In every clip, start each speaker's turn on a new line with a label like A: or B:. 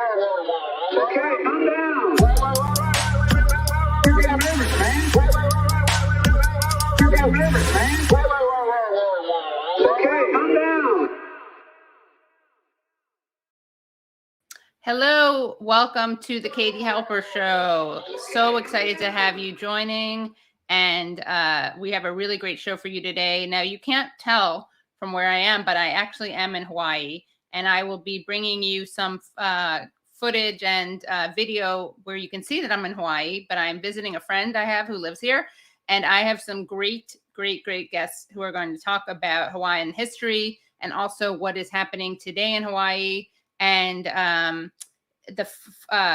A: Okay, calm down. You got rivers, man. You got rivers, man. Okay, calm down.
B: Hello, welcome to the Katie Halper Show. So excited to have you joining, and we have a really great show for you today. Now, you can't tell from where I am, but I actually am in Hawaii, and I will be bringing you some footage and video where you can see that I'm in Hawaii, but I'm visiting a friend I have who lives here, and I have some great guests who are going to talk about Hawaiian history and also what is happening today in Hawaii, and the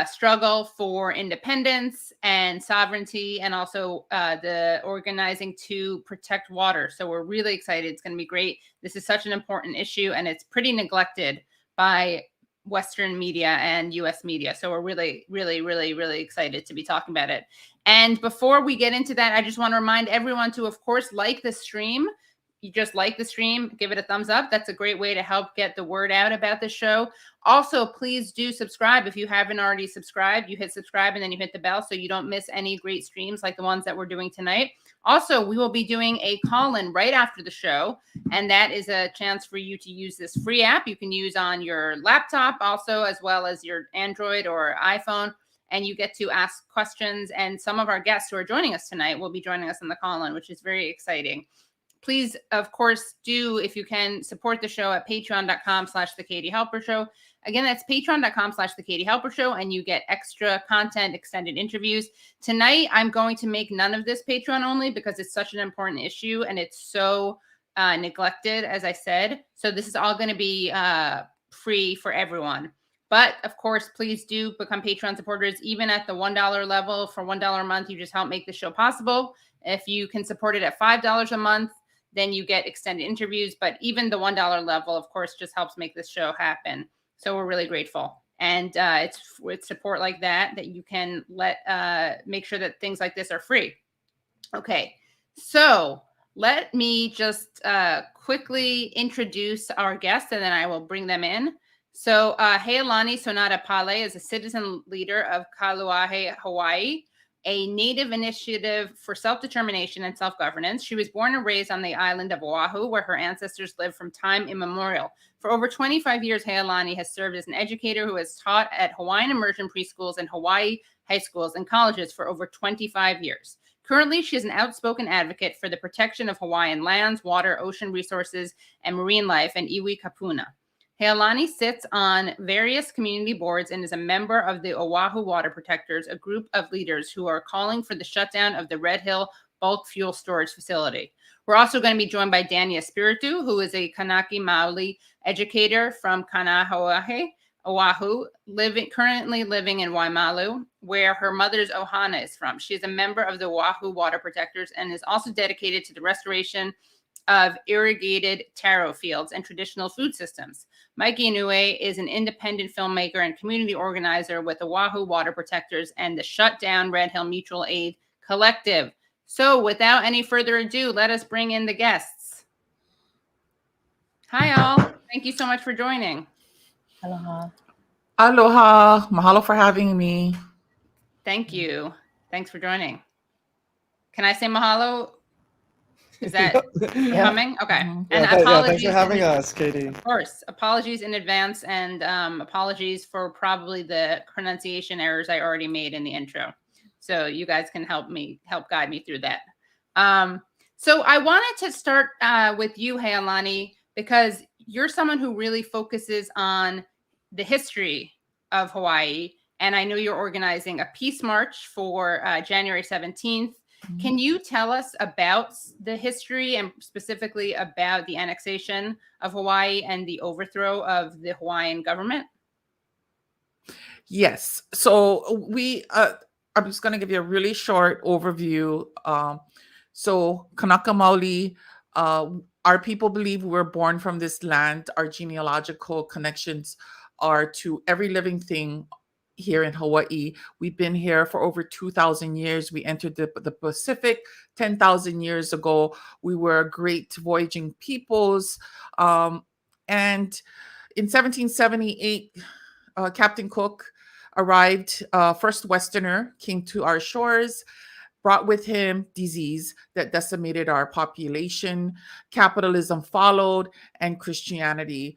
B: struggle for independence and sovereignty, and also the organizing to protect water. So we're really excited. It's going to be great. This is such an important issue, and it's pretty neglected by Western media and US media. So we're really excited to be talking about it. And before we get into that, I just want to remind everyone to, of course, like the stream. You just like the stream, give it a thumbs up. That's a great way to help get the word out about the show. Also, please do subscribe. If you haven't already subscribed, you hit subscribe and then you hit the bell so you don't miss any great streams like the ones that we're doing tonight. Also, we will be doing a call-in right after the show, and that is a chance for you to use this free app you can use on your laptop also, as well as your Android or iPhone, and you get to ask questions. And some of our guests who are joining us tonight will be joining us on the call-in, which is very exciting. Please, of course, do, if you can, support the show at patreon.com/The Katie Halper Show. Again, that's patreon.com/The Katie Halper Show, and you get extra content, extended interviews. Tonight, I'm going to make none of this Patreon only because it's such an important issue and it's so neglected, as I said. So this is all going to be free for everyone. But, of course, please do become Patreon supporters, even at the $1 level. For $1 a month, you just help make the show possible. If you can support it at $5 a month, then you get extended interviews. But even the $1 level, of course, just helps make this show happen. So we're really grateful. And it's with support like that you can make sure that things like this are free. Okay, so let me just quickly introduce our guests, and then I will bring them in. So Healani Sonoda-Pale is a citizen leader of Ka Lāhui Hawaiʻi, a native initiative for self-determination and self-governance. She was born and raised on the island of Oahu, where her ancestors lived from time immemorial. For over 25 years, Healani has served as an educator who has taught at Hawaiian immersion preschools and Hawaii high schools and colleges for over 25 years. Currently, she is an outspoken advocate for the protection of Hawaiian lands, water, ocean resources, and marine life, and iwi kūpuna. Healani sits on various community boards and is a member of the Oahu Water Protectors, a group of leaders who are calling for the shutdown of the Red Hill bulk fuel storage facility. We're also going to be joined by Dani Espiritu, who is a Kanaki Maoli educator from Ka Lāhui Hawaiʻi, Oahu, currently living in Waimalu, where her mother's ohana is from. She is a member of the Oahu Water Protectors and is also dedicated to the restoration of irrigated taro fields and traditional food systems. Mikey Inouye is an independent filmmaker and community organizer with the Oahu Water Protectors and the Shutdown Red Hill Mutual Aid Collective. So without any further ado, let us bring in the guests. Hi, all. Thank you so much for joining.
C: Aloha.
D: Aloha. Mahalo for having me.
B: Thank you. Thanks for joining. Can I say mahalo? Is that coming? Okay. And apologies.
E: Thanks for having us, Katie.
B: Of course. Apologies in advance, and apologies for probably the pronunciation errors I already made in the intro. So you guys can help guide me through that. So I wanted to start with you, Healani, because you're someone who really focuses on the history of Hawaii. And I know you're organizing a peace march for January 17th. Can you tell us about the history and specifically about the annexation of Hawaii and the overthrow of the Hawaiian government?
D: Yes. So I'm just going to give you a really short overview. So Kanaka Maoli, our people believe we're born from this land. Our genealogical connections are to every living thing here in Hawaii. We've been here for over 2,000 years. We entered the Pacific 10,000 years ago. We were great voyaging peoples. And in 1778, Captain Cook arrived, first Westerner, came to our shores, brought with him disease that decimated our population. Capitalism followed, and Christianity.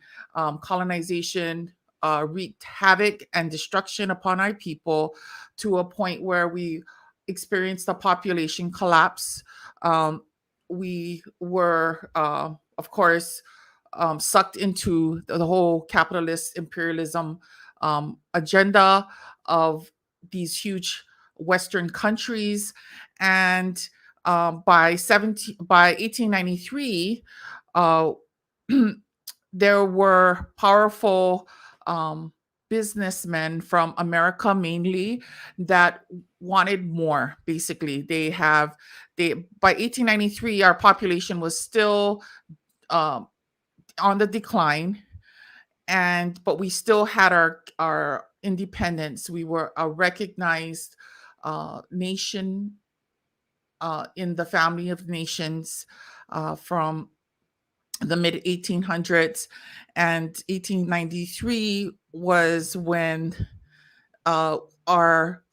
D: Colonization wreaked havoc and destruction upon our people to a point where we experienced a population collapse. We were, of course, sucked into the whole capitalist imperialism agenda of these huge Western countries. And by 1893, uh, there were powerful businessmen from America mainly that wanted more. Basically, by 1893, our population was still on the decline, but we still had our independence. We were a recognized nation in the family of nations from the mid 1800s, and 1893 was when our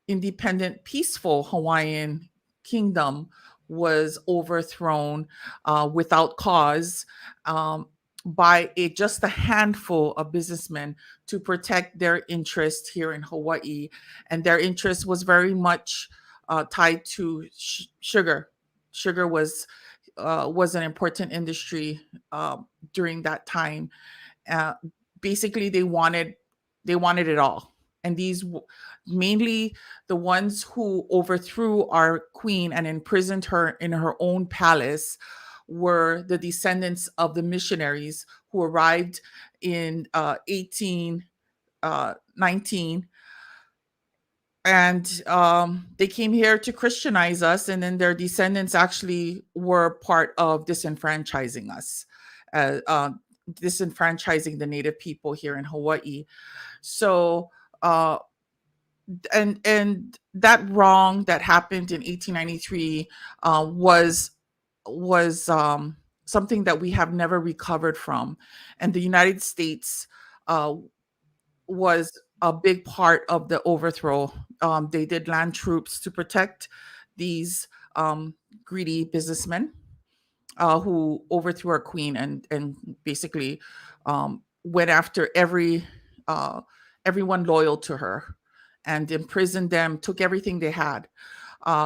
D: independent, peaceful Hawaiian kingdom was overthrown without cause by just a handful of businessmen to protect their interest here in Hawaii. And their interest was very much tied to sugar. Sugar was an important industry during that time. Basically, they wanted it all. And these mainly the ones who overthrew our queen and imprisoned her in her own palace were the descendants of the missionaries who arrived in 1819. And they came here to Christianize us, and then their descendants actually were part of disenfranchising us, disenfranchising the native people here in Hawaii. So, and that wrong that happened in 1893 was something that we have never recovered from, and the United States was a big part of the overthrow. They did land troops to protect these greedy businessmen who overthrew our queen and basically went after everyone loyal to her and imprisoned them, took everything they had.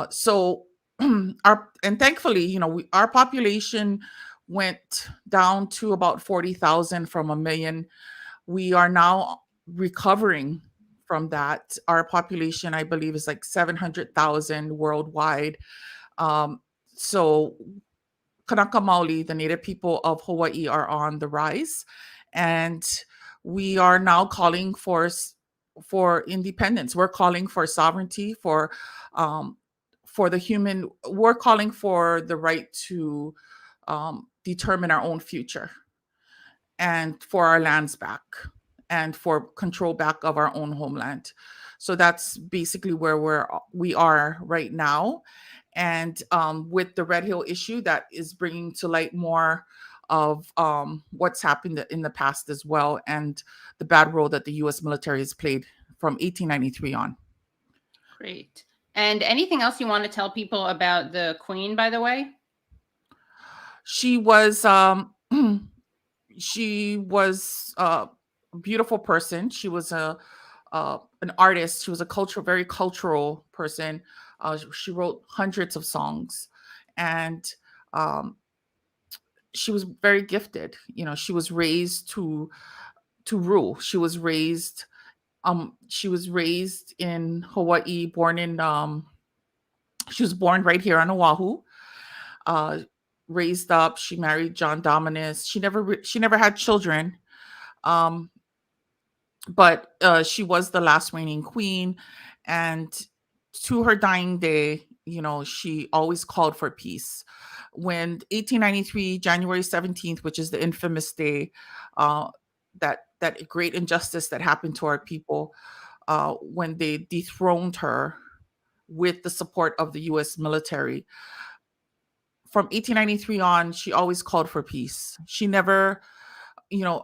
D: So and thankfully, our population went down to about 40,000 from 1 million. We are now recovering from that. Our population, I believe, is like 700,000 worldwide. So Kanaka Maoli, the native people of Hawaii, are on the rise, and we are now calling for independence. We're calling for sovereignty, for the human. We're calling for the right to determine our own future, and for our lands back, and for control back of our own homeland. So that's basically where we are right now. And with the Red Hill issue, that is bringing to light more of what's happened in the past as well, and the bad role that the U.S. military has played from 1893 on.
B: Great. And anything else you want to tell people about the Queen, by the way?
D: She was a beautiful person. She was an artist. She was a very cultural person. She wrote hundreds of songs, and she was very gifted. She was raised to rule. She was raised in Hawaii, she was born right here on Oahu. Raised up, she married John Dominus. She never had children, but she was the last reigning queen, and to her dying day, she always called for peace. When 1893, January 17th, which is the infamous day, that great injustice that happened to our people, when they dethroned her with the support of the U.S. military. From 1893 on, she always called for peace. She never,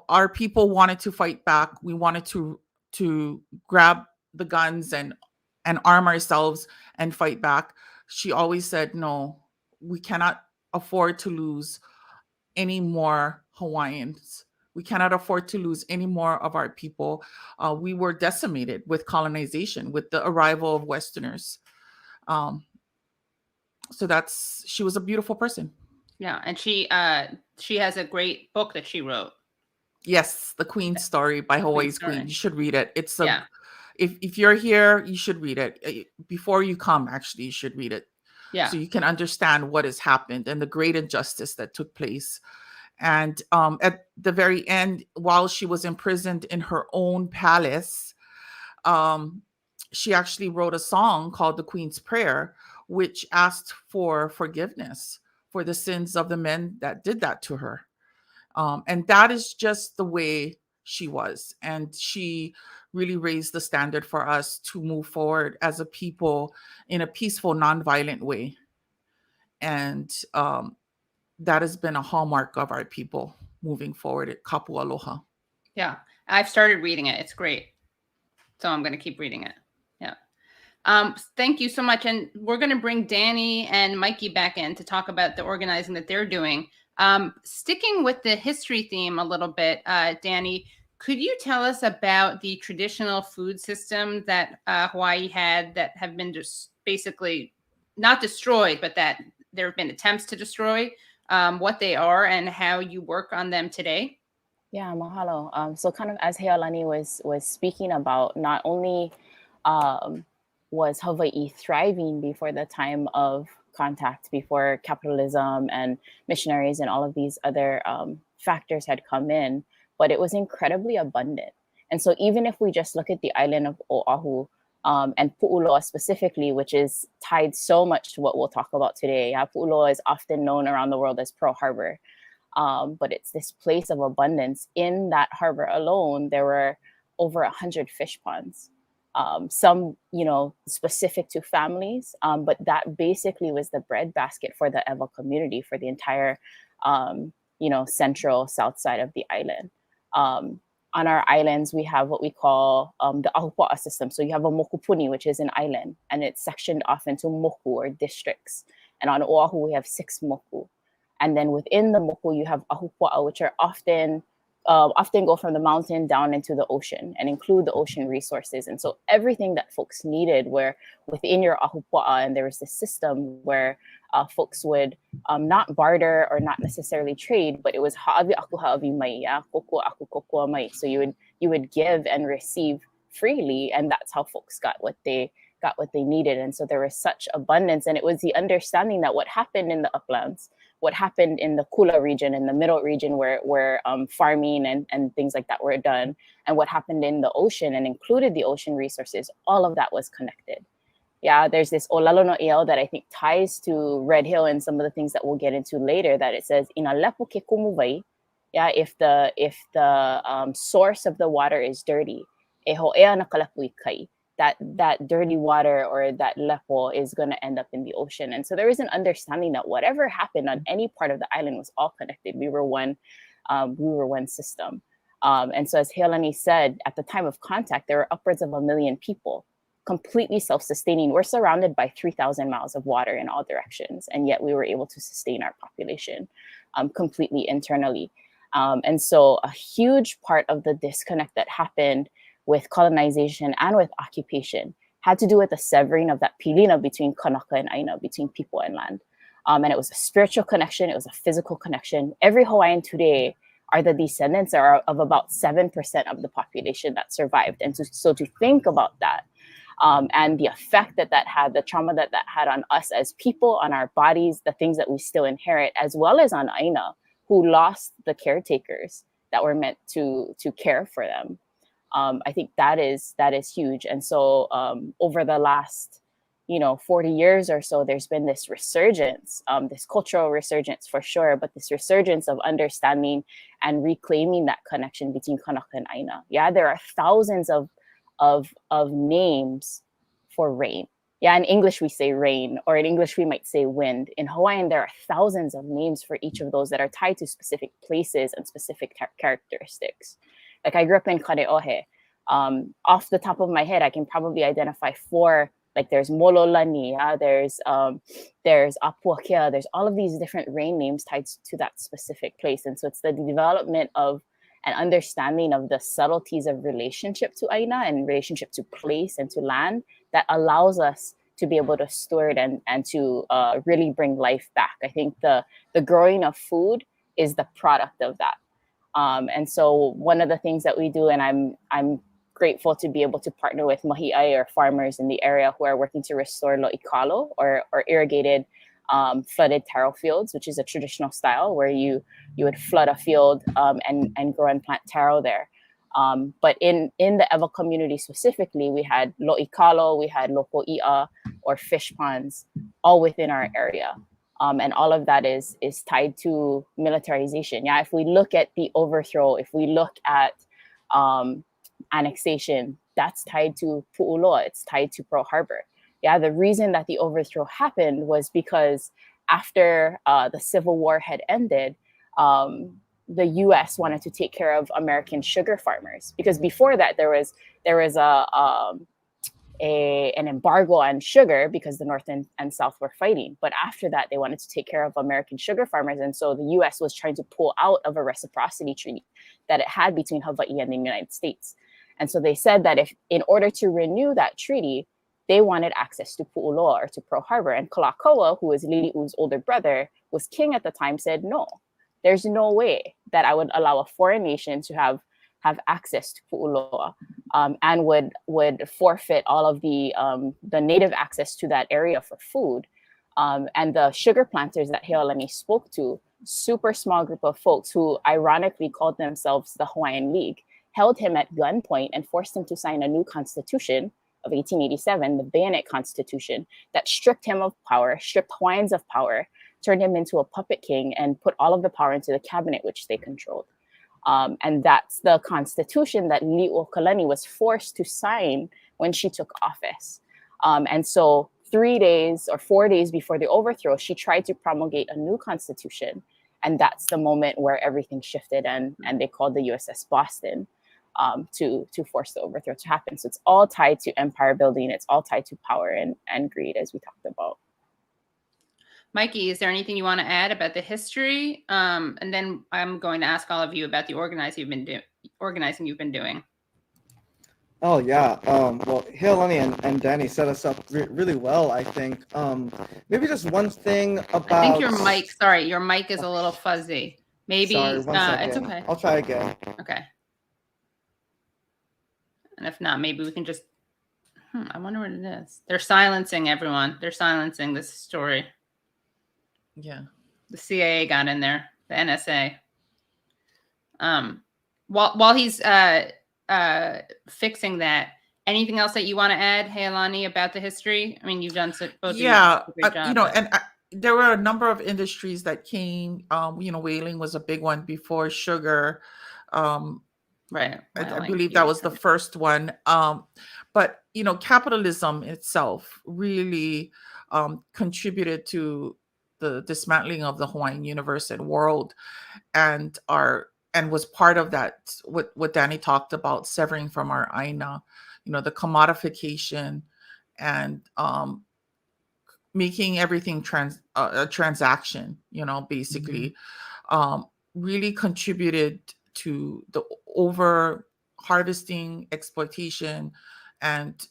D: our people wanted to fight back. We wanted to to grab the guns and arm ourselves and fight back. She always said, no, we cannot afford to lose any more Hawaiians. We cannot afford to lose any more of our people. We were decimated with colonization, with the arrival of Westerners. So she was a beautiful person.
B: Yeah, and she has a great book that she wrote.
D: Yes, The Queen's Story by Hawaii's Queen. You should read it. It's
B: yeah.
D: If you're here, you should read it. Before you come, actually, you should read it.
B: Yeah.
D: So you can understand what has happened and the great injustice that took place. And at the very end, while she was imprisoned in her own palace, she actually wrote a song called The Queen's Prayer, which asked for forgiveness for the sins of the men that did that to her. And that is just the way she was. And she really raised the standard for us to move forward as a people in a peaceful, nonviolent way. And that has been a hallmark of our people moving forward at Kapu Aloha.
B: Yeah, I've started reading it. It's great. So I'm going to keep reading it. Yeah. Thank you so much. And we're going to bring Dani and Mikey back in to talk about the organizing that they're doing. Sticking with the history theme a little bit, Dani, could you tell us about the traditional food system that Hawaii had that have been just basically not destroyed, but that there have been attempts to destroy, what they are and how you work on them today?
C: Yeah, mahalo. So kind of as Healani was speaking about, not only was Hawaii thriving before the time of contact, before capitalism and missionaries and all of these other factors had come in, but it was incredibly abundant. And so even if we just look at the island of Oahu and Pu'uloa specifically, which is tied so much to what we'll talk about today. Yeah, Pu'uloa is often known around the world as Pearl Harbor. But it's this place of abundance. In that harbor alone, there were over 100 fish ponds, some, specific to families. But that basically was the breadbasket for the Ewa community, for the entire, central south side of the island. On our islands, we have what we call the Ahupua'a system. So you have a mokupuni, which is an island, and it's sectioned off into moku or districts. And on Oahu, we have 6 moku. And then within the moku, you have ahupua'a, which are often go from the mountain down into the ocean and include the ocean resources. And so everything that folks needed were within your ahupua'a. And there was this system where folks would not barter or not necessarily trade, but it was ha'awi aku ha'awi mai, kokua aku kokua mai. So you would give and receive freely, and that's how folks got what they needed. And so there was such abundance, and it was the understanding that what happened in the uplands, what happened in the Kula region, in the middle region where farming and things like that were done, and what happened in the ocean and included the ocean resources, all of that was connected. Yeah, there's this olalo no iao that I think ties to Red Hill and some of the things that we'll get into later, that it says, "Ina lepo ke kumuvai." Yeah, if the source of the water is dirty, e ho'ea na kalepu i kai. That dirty water or that lepo is going to end up in the ocean. And so there is an understanding that whatever happened on any part of the island was all connected. We were one system. And so as Healani said, at the time of contact, there were upwards of 1 million people, completely self-sustaining. We're surrounded by 3,000 miles of water in all directions, and yet we were able to sustain our population completely internally. And so a huge part of the disconnect that happened with colonization and with occupation had to do with the severing of that pilina between Kanaka and Aina, between people and land. And it was a spiritual connection, it was a physical connection. Every Hawaiian today are the descendants of about 7% of the population that survived. And so to think about that, and the effect that had, the trauma that had on us as people, on our bodies, the things that we still inherit, as well as on Aina, who lost the caretakers that were meant to care for them. I think that is huge. And so over the last 40 years or so, there's been this resurgence, this cultural resurgence for sure, but this resurgence of understanding and reclaiming that connection between Kanaka and Aina. Yeah, there are thousands of names for rain. Yeah, in English we say rain, or in English we might say wind. In Hawaiian, there are thousands of names for each of those that are tied to specific places and specific characteristics. Like I grew up in Kare'ohe. Off the top of my head, I can probably identify 4. Like there's Mololani, there's Apuakea, there's all of these different rain names tied to that specific place. And so it's the development of an understanding of the subtleties of relationship to Aina and relationship to place and to land that allows us to be able to steward and to really bring life back. I think the growing of food is the product of that. And so one of the things that we do, and I'm grateful to be able to partner with mahi'ai or farmers in the area who are working to restore lo'ikalo or irrigated flooded taro fields, which is a traditional style where you would flood a field and grow and plant taro there. But in the Ewa community specifically, we had lo'ikalo, we had loko'i'a or fish ponds, all within our area. And all of that is tied to militarization. Yeah, if we look at the overthrow, if we look at annexation, that's tied to Pu'uloa, it's tied to Pearl Harbor. Yeah, the reason that the overthrow happened was because after the Civil War had ended, the U.S. wanted to take care of American sugar farmers, because before that there was an embargo on sugar because the North and South were fighting. But after that, they wanted to take care of American sugar farmers. And so the US was trying to pull out of a reciprocity treaty that it had between Hawaii and the United States. And so they said that if, in order to renew that treaty, they wanted access to Pu'uloa or to Pearl Harbor. And Kalakaua, who was Lili'u's older brother, was king at the time, said, no, there's no way that I would allow a foreign nation to have access to Pu'uloa, and would forfeit all of the native access to that area for food. And the sugar planters that Healani spoke to, super small group of folks who ironically called themselves the Hawaiian League, held him at gunpoint and forced him to sign a new constitution of 1887, the Bayonet Constitution, that stripped him of power, stripped Hawaiians of power, turned him into a puppet king, and put all of the power into the cabinet, which they controlled. And that's the constitution that Li'uokalani was forced to sign when she took office. And so 3 days or 4 days before the overthrow, she tried to promulgate a new constitution. And that's the moment where everything shifted, and they called the USS Boston to force the overthrow to happen. So it's all tied to empire building. It's all tied to power and greed, as we talked about.
B: Mikey, is there anything you want to add about the history? And then I'm going to ask all of you about the organizing you've been doing.
E: Oh yeah. Well, Healani and Dani set us up really well, I think. Maybe just one thing about.
B: I think your mic is a little fuzzy. Maybe
E: Sorry, one second.
B: It's okay.
E: I'll try again.
B: Okay. And if not, maybe we can just. I wonder what it is. They're silencing everyone. They're silencing this story.
D: Yeah.
B: The CIA got in there, the NSA. While he's fixing that, anything else that you want to add, Healani, about the history? I mean, you've done both.
D: Yeah,
B: a great job,
D: and there were a number of industries that came. Whaling was a big one before sugar.
B: Right.
D: I believe that was the first one. But capitalism itself really contributed to the dismantling of the Hawaiian universe and world, and was part of that, what Dani talked about, severing from our Aina, the commodification and making everything a transaction, basically, really contributed to the over harvesting, exploitation, and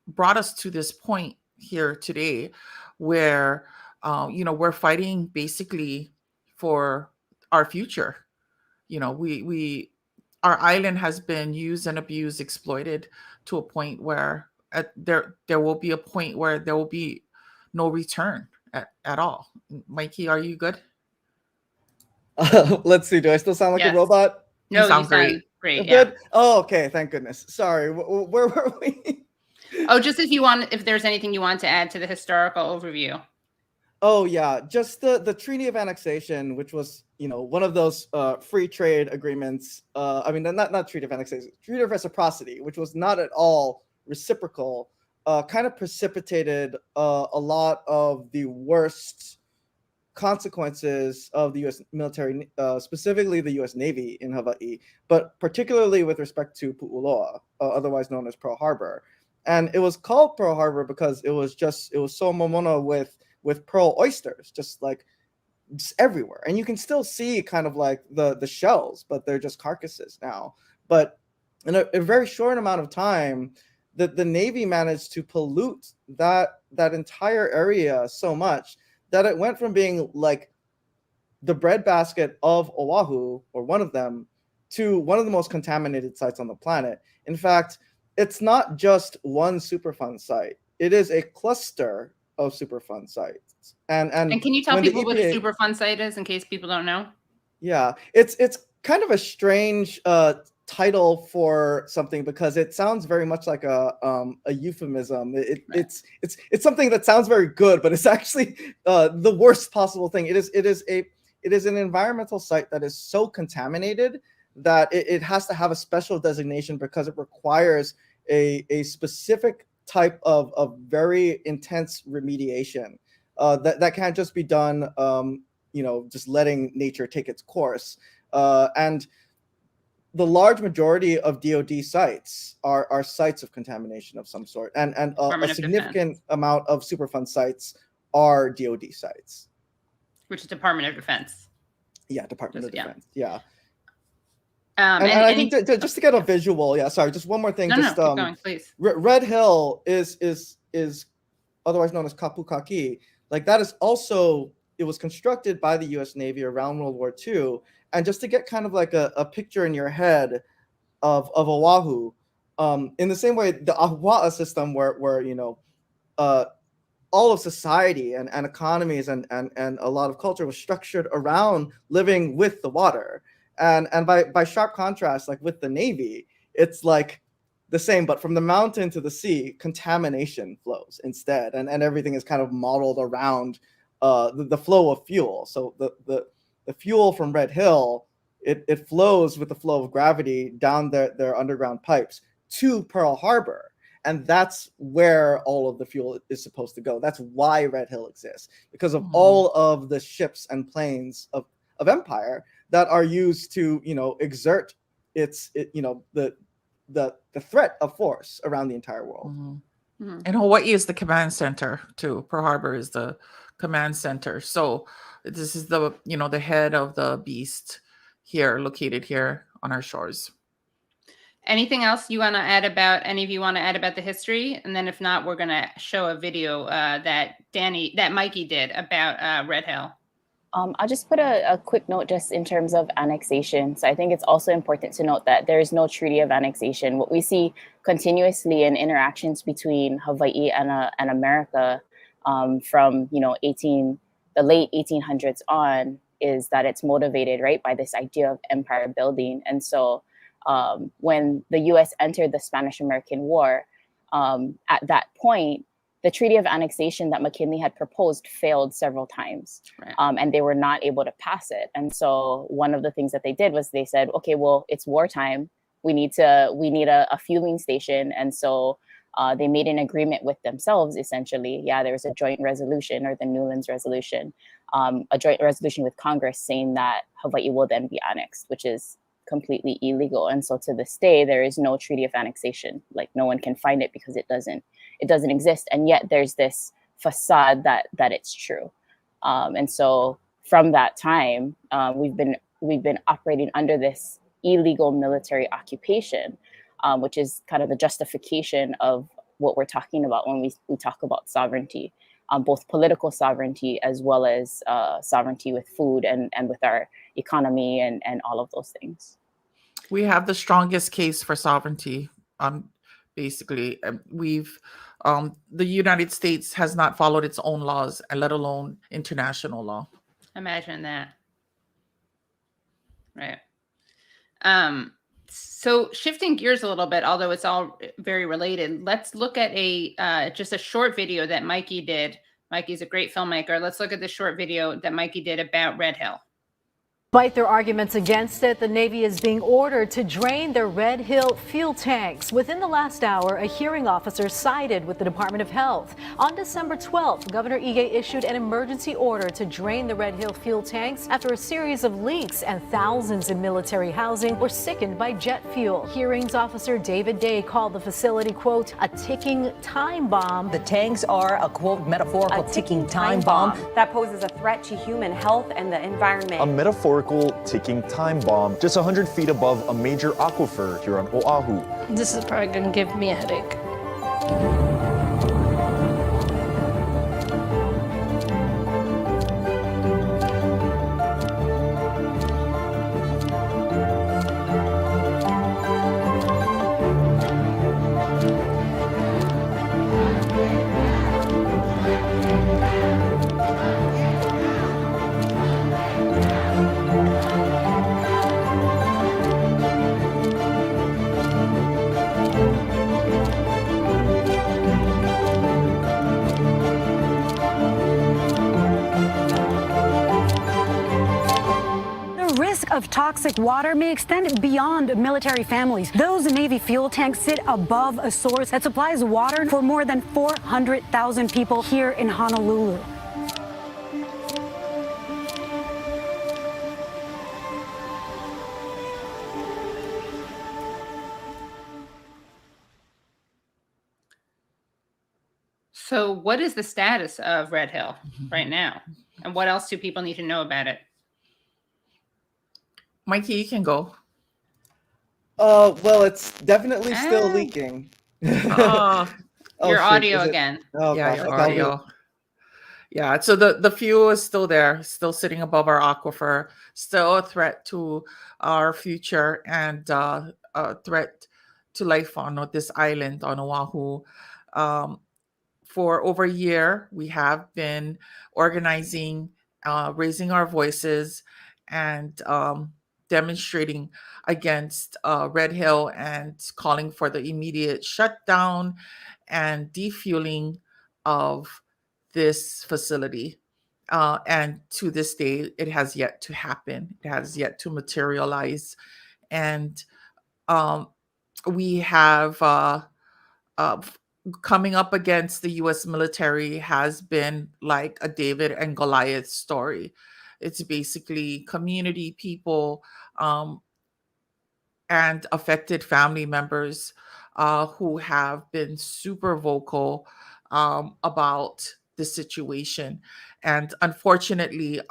D: brought us to this point here today where we're fighting basically for our future. Our island has been used and abused, exploited to a point where there will be a point where there will be no return at all. Mikey, are you good?
E: Let's see. Do I still sound like a robot?
B: No,
D: you sound great.
B: Great.
E: Good.
B: Yeah.
E: Oh, okay. Thank goodness. Sorry. Where were we?
B: Oh, just if there's anything you want to add to the historical overview.
E: Oh yeah, just the Treaty of Annexation, which was one of those free trade agreements. I mean, not Treaty of Annexation, Treaty of Reciprocity, which was not at all reciprocal. Kind of precipitated a lot of the worst consequences of the U.S. military, specifically the U.S. Navy in Hawaii, but particularly with respect to Pu'uloa, otherwise known as Pearl Harbor. And it was called Pearl Harbor because it was so momono with pearl oysters, just everywhere. And you can still see kind of like the shells, but they're just carcasses now. But in a very short amount of time, the Navy managed to pollute that entire area so much that it went from being like the breadbasket of Oahu, or one of them, to one of the most contaminated sites on the planet. In fact, it's not just one Superfund site. It is a cluster of Superfund sites. And
B: can you tell
E: when the
B: people what a
E: EPA
B: Superfund site is in case people don't know?
E: Yeah, it's kind of a strange title for something because it sounds very much like a euphemism. It's something that sounds very good, but it's actually the worst possible thing. It is an environmental site that is so contaminated that it has to have a special designation because it requires a specific type of very intense remediation that can't just be done just letting nature take its course. And the large majority of DoD sites are sites of contamination of some sort, and a significant amount of Superfund sites are DoD sites,
B: which is Department of Defense.
E: Yeah, Department of Defense. Yeah.
B: And
E: I think just to get a visual, sorry, just one more thing.
B: No, keep going, please.
E: Red Hill is otherwise known as Kapukaki. Like that is also, it was constructed by the U.S. Navy around World War II. And just to get kind of like a picture in your head of Oahu, in the same way the Ahua'a system where all of society and economies and a lot of culture was structured around living with the water. And by sharp contrast, like with the Navy, it's like the same, but from the mountain to the sea, contamination flows instead. And everything is kind of modeled around the flow of fuel. So the fuel from Red Hill, it flows with the flow of gravity down their underground pipes to Pearl Harbor. And that's where all of the fuel is supposed to go. That's why Red Hill exists, because of all of the ships and planes of Empire that are used to, exert the threat of force around the entire world.
D: And Hawaii is the command center too. Pearl Harbor is the command center. So this is the the head of the beast here, located here on our shores.
B: Anything else you want to add about, any of you want to add about the history? And then if not, we're going to show a video that Mikey did about Red Hill.
C: I'll just put a quick note just in terms of annexation. So I think it's also important to note that there is no treaty of annexation. What we see continuously in interactions between Hawaii and America from the late 1800s on is that it's motivated, right, by this idea of empire building. And so when the U.S. entered the Spanish-American War, at that point, the Treaty of Annexation that McKinley had proposed failed several times, right. And they were not able to pass it. And so one of the things that they did was they said, okay, well, it's wartime. We need a fueling station. And so they made an agreement with themselves, essentially. Yeah, there was a joint resolution, or the Newlands Resolution, a joint resolution with Congress saying that Hawaii will then be annexed, which is completely illegal. And so to this day, there is no Treaty of Annexation. Like, no one can find it because it doesn't exist. And yet there's this facade that it's true. And so from that time, we've been operating under this illegal military occupation, which is kind of the justification of what we're talking about when we talk about sovereignty, both political sovereignty as well as sovereignty with food and with our economy and all of those things.
D: We have the strongest case for sovereignty. Basically, the United States has not followed its own laws, let alone international law.
B: Imagine that. Right. So shifting gears a little bit, although it's all very related, let's look at just a short video that Mikey did. Mikey's a great filmmaker. Let's look at the short video that Mikey did about Red Hill.
F: Despite their arguments against it, the Navy is being ordered to drain their Red Hill fuel tanks. Within the last hour, a hearing officer sided with the Department of Health. On December 12th, Governor Ige issued an emergency order to drain the Red Hill fuel tanks after a series of leaks and thousands in military housing were sickened by jet fuel. Hearings officer David Day called the facility, quote, a ticking time bomb.
G: The tanks are a, quote, metaphorical ticking time bomb
H: that poses a threat to human health and the environment.
I: A metaphorical ticking time bomb just 100 feet above a major aquifer here on Oahu.
J: This is probably going to give me a headache.
K: Of toxic water may extend beyond military families. Those Navy fuel tanks sit above a source that supplies water for more than 400,000 people here in Honolulu.
B: So what is the status of Red Hill right now? And what else do people need to know about it?
D: Mikey, you can go.
E: Well, it's definitely still leaking.
D: Oh,
B: your audio again.
E: Oh,
D: yeah,
E: gosh,
D: your audio. Yeah, so the fuel is still there, still sitting above our aquifer, still a threat to our future and a threat to life on this island on Oahu. For over a year, we have been organizing, raising our voices, and demonstrating against Red Hill and calling for the immediate shutdown and defueling of this facility. And to this day, it has yet to happen. It has yet to materialize. And we have coming up against the U.S. military has been like a David and Goliath story. It's basically community people and affected family members who have been super vocal about the situation. And unfortunately,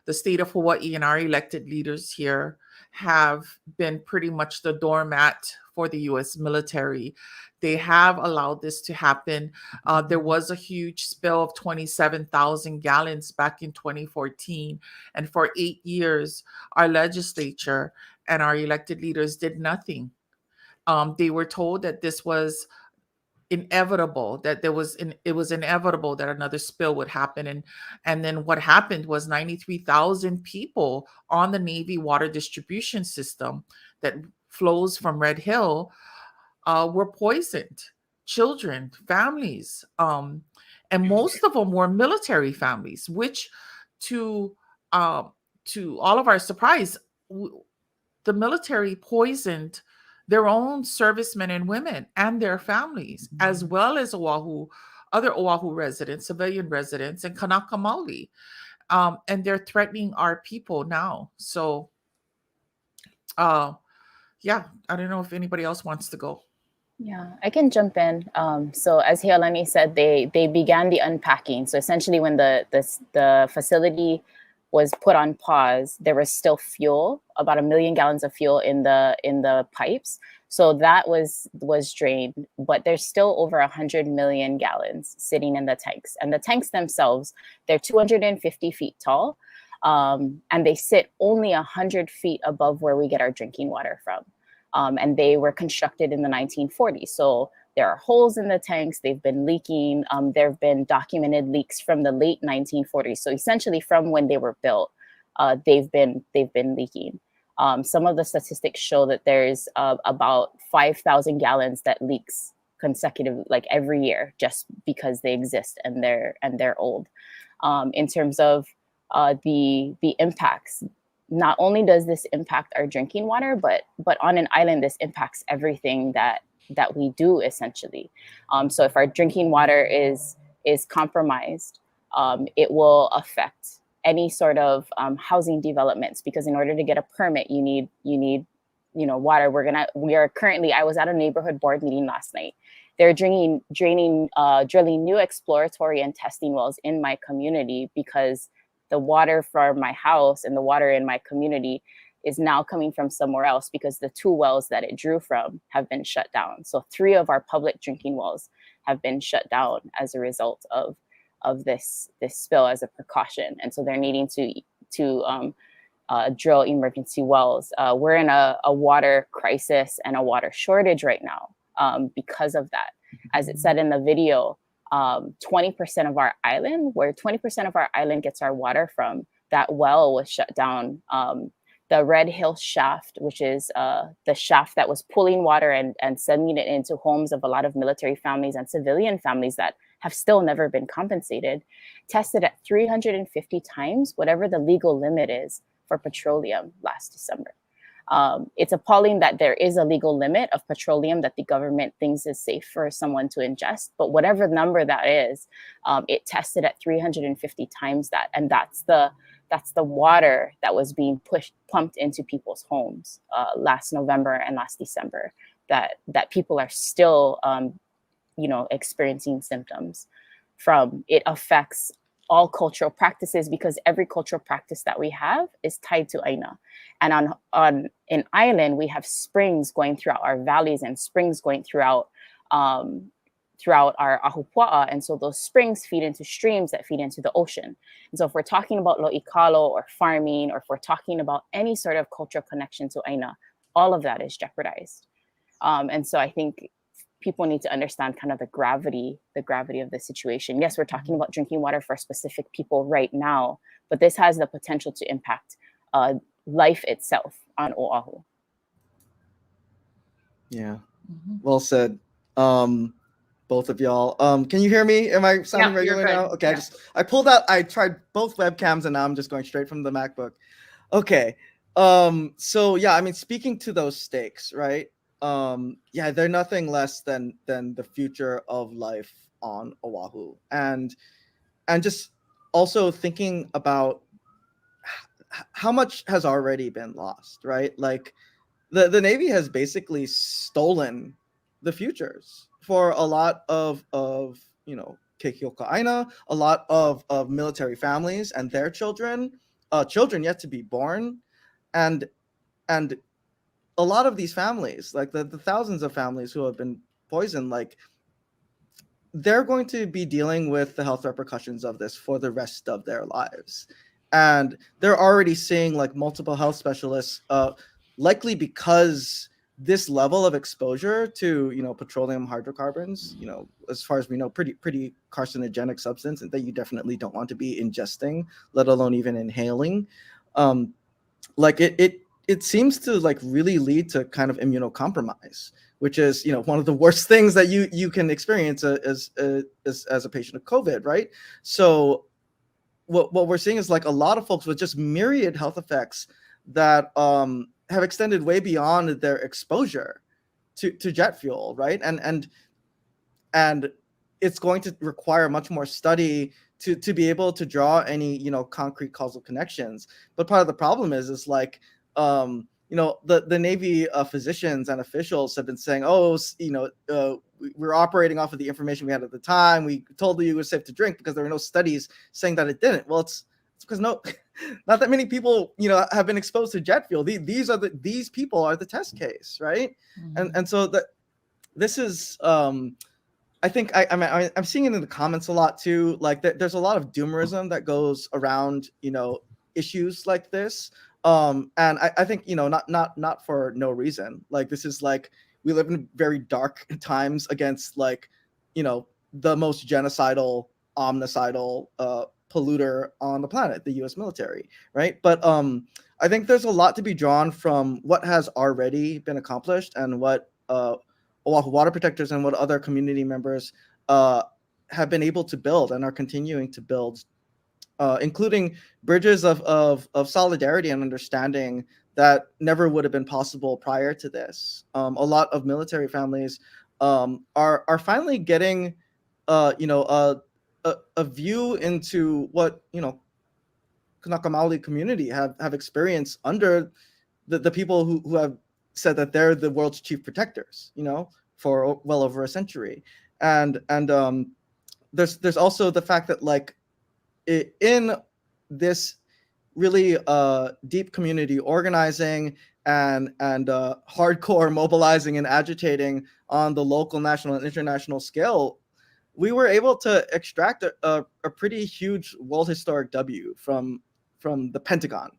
D: the state of Hawaii and our elected leaders here have been pretty much the doormat for the U.S. military. They have allowed this to happen. There was a huge spill of 27,000 gallons back in 2014. And for 8 years, our legislature and our elected leaders did nothing. They were told that this was inevitable, that it was inevitable that another spill would happen. And then what happened was 93,000 people on the Navy water distribution system that flows from Red Hill were poisoned. Children, families, and most of them were military families, which to all of our surprise, the military poisoned their own servicemen and women and their families, as well as other Oahu residents, civilian residents, and Kanaka Maoli. And they're threatening our people now. So, yeah, I don't know if anybody else wants to go.
C: Yeah, I can jump in. So as Healani said, they began the unpacking. So essentially when the facility was put on pause, there was still fuel, about 1 million gallons of fuel in the pipes. So that was drained, but there's still over 100 million gallons sitting in the tanks. And the tanks themselves, they're 250 feet tall, and they sit only 100 feet above where we get our drinking water from. And they were constructed in the 1940s. So there are holes in the tanks. They've been leaking. There have been documented leaks from the late 1940s. So essentially from when they were built, they've been leaking. Some of the statistics show that there's about 5,000 gallons that leaks consecutively, like every year, just because they exist and they're old. In terms of the impacts, not only does this impact our drinking water, but on an island, this impacts everything that we do essentially. So if our drinking water is compromised, it will affect any sort of housing developments, because in order to get a permit, you need water. I was at a neighborhood board meeting last night. They're drilling new exploratory and testing wells in my community, because the water for my house and the water in my community is now coming from somewhere else, because the 2 wells that it drew from have been shut down. So 3 of our public drinking wells have been shut down as a result of this spill, as a precaution. And so they're needing to drill emergency wells. We're in a water crisis and a water shortage right now because of that. As it said in the video, 20% of our island, where 20% of our island gets our water from, that well was shut down. The Red Hill shaft, which is the shaft that was pulling water and sending it into homes of a lot of military families and civilian families that have still never been compensated, tested at 350 times whatever the legal limit is for petroleum last December. It's appalling that there is a legal limit of petroleum that the government thinks is safe for someone to ingest, but whatever number that is, it tested at 350 times that, and that's the water that was being pumped into people's homes last November and last December, that people are still experiencing symptoms from. It affects all cultural practices, because every cultural practice that we have is tied to Aina. And on an island, we have springs going throughout our valleys and springs going throughout our ahupua'a. And so those springs feed into streams that feed into the ocean. And so if we're talking about lo'ikalo or farming, or if we're talking about any sort of cultural connection to Aina, all of that is jeopardized. And so I think people need to understand kind of the gravity of the situation. Yes, we're talking about drinking water for specific people right now, but this has the potential to impact life itself on Oahu.
E: Yeah, well said. Both of y'all. Can you hear me? Am I sounding regular now? Okay, yeah. I tried both webcams and now I'm just going straight from the MacBook. Okay. So yeah, I mean, speaking to those stakes, right? They're nothing less than the future of life on Oahu, and just also thinking about how much has already been lost, right? Like the Navy has basically stolen the futures for a lot of Keikioka Aina, a lot of military families and their children yet to be born, and a lot of these families, like the thousands of families who have been poisoned, like they're going to be dealing with the health repercussions of this for the rest of their lives. And they're already seeing like multiple health specialists, likely because this level of exposure to, petroleum hydrocarbons, as far as we know, pretty carcinogenic substance, and that you definitely don't want to be ingesting, let alone even inhaling. It seems to like really lead to kind of immunocompromise, which is, one of the worst things that you can experience as a patient of COVID, right? So what we're seeing is like a lot of folks with just myriad health effects that have extended way beyond their exposure to jet fuel, right? And it's going to require much more study to be able to draw any concrete causal connections. But part of the problem is like the Navy physicians and officials have been saying, we're operating off of the information we had at the time. We told you it was safe to drink because there were no studies saying that it didn't. Well, it's because not that many people have been exposed to jet fuel. These people are the test case, right? Mm-hmm. And so this is I think I'm seeing it in the comments a lot too. Like there's a lot of doomerism that goes around issues like this. And I think not for no reason. Like this is like we live in very dark times against like the most genocidal, omnicidal polluter on the planet, the U.S. military, right? But I think there's a lot to be drawn from what has already been accomplished and what Oahu Water Protectors and what other community members have been able to build and are continuing to build including bridges of solidarity and understanding that never would have been possible prior to this. A lot of military families are finally getting a view into what Kanaka Maoli community have experienced under the people who have said that they're the world's chief protectors, for well over a century. And there's also the fact that like in this really deep community organizing and hardcore mobilizing and agitating on the local, national, and international scale, we were able to extract a pretty huge world historic W from the Pentagon.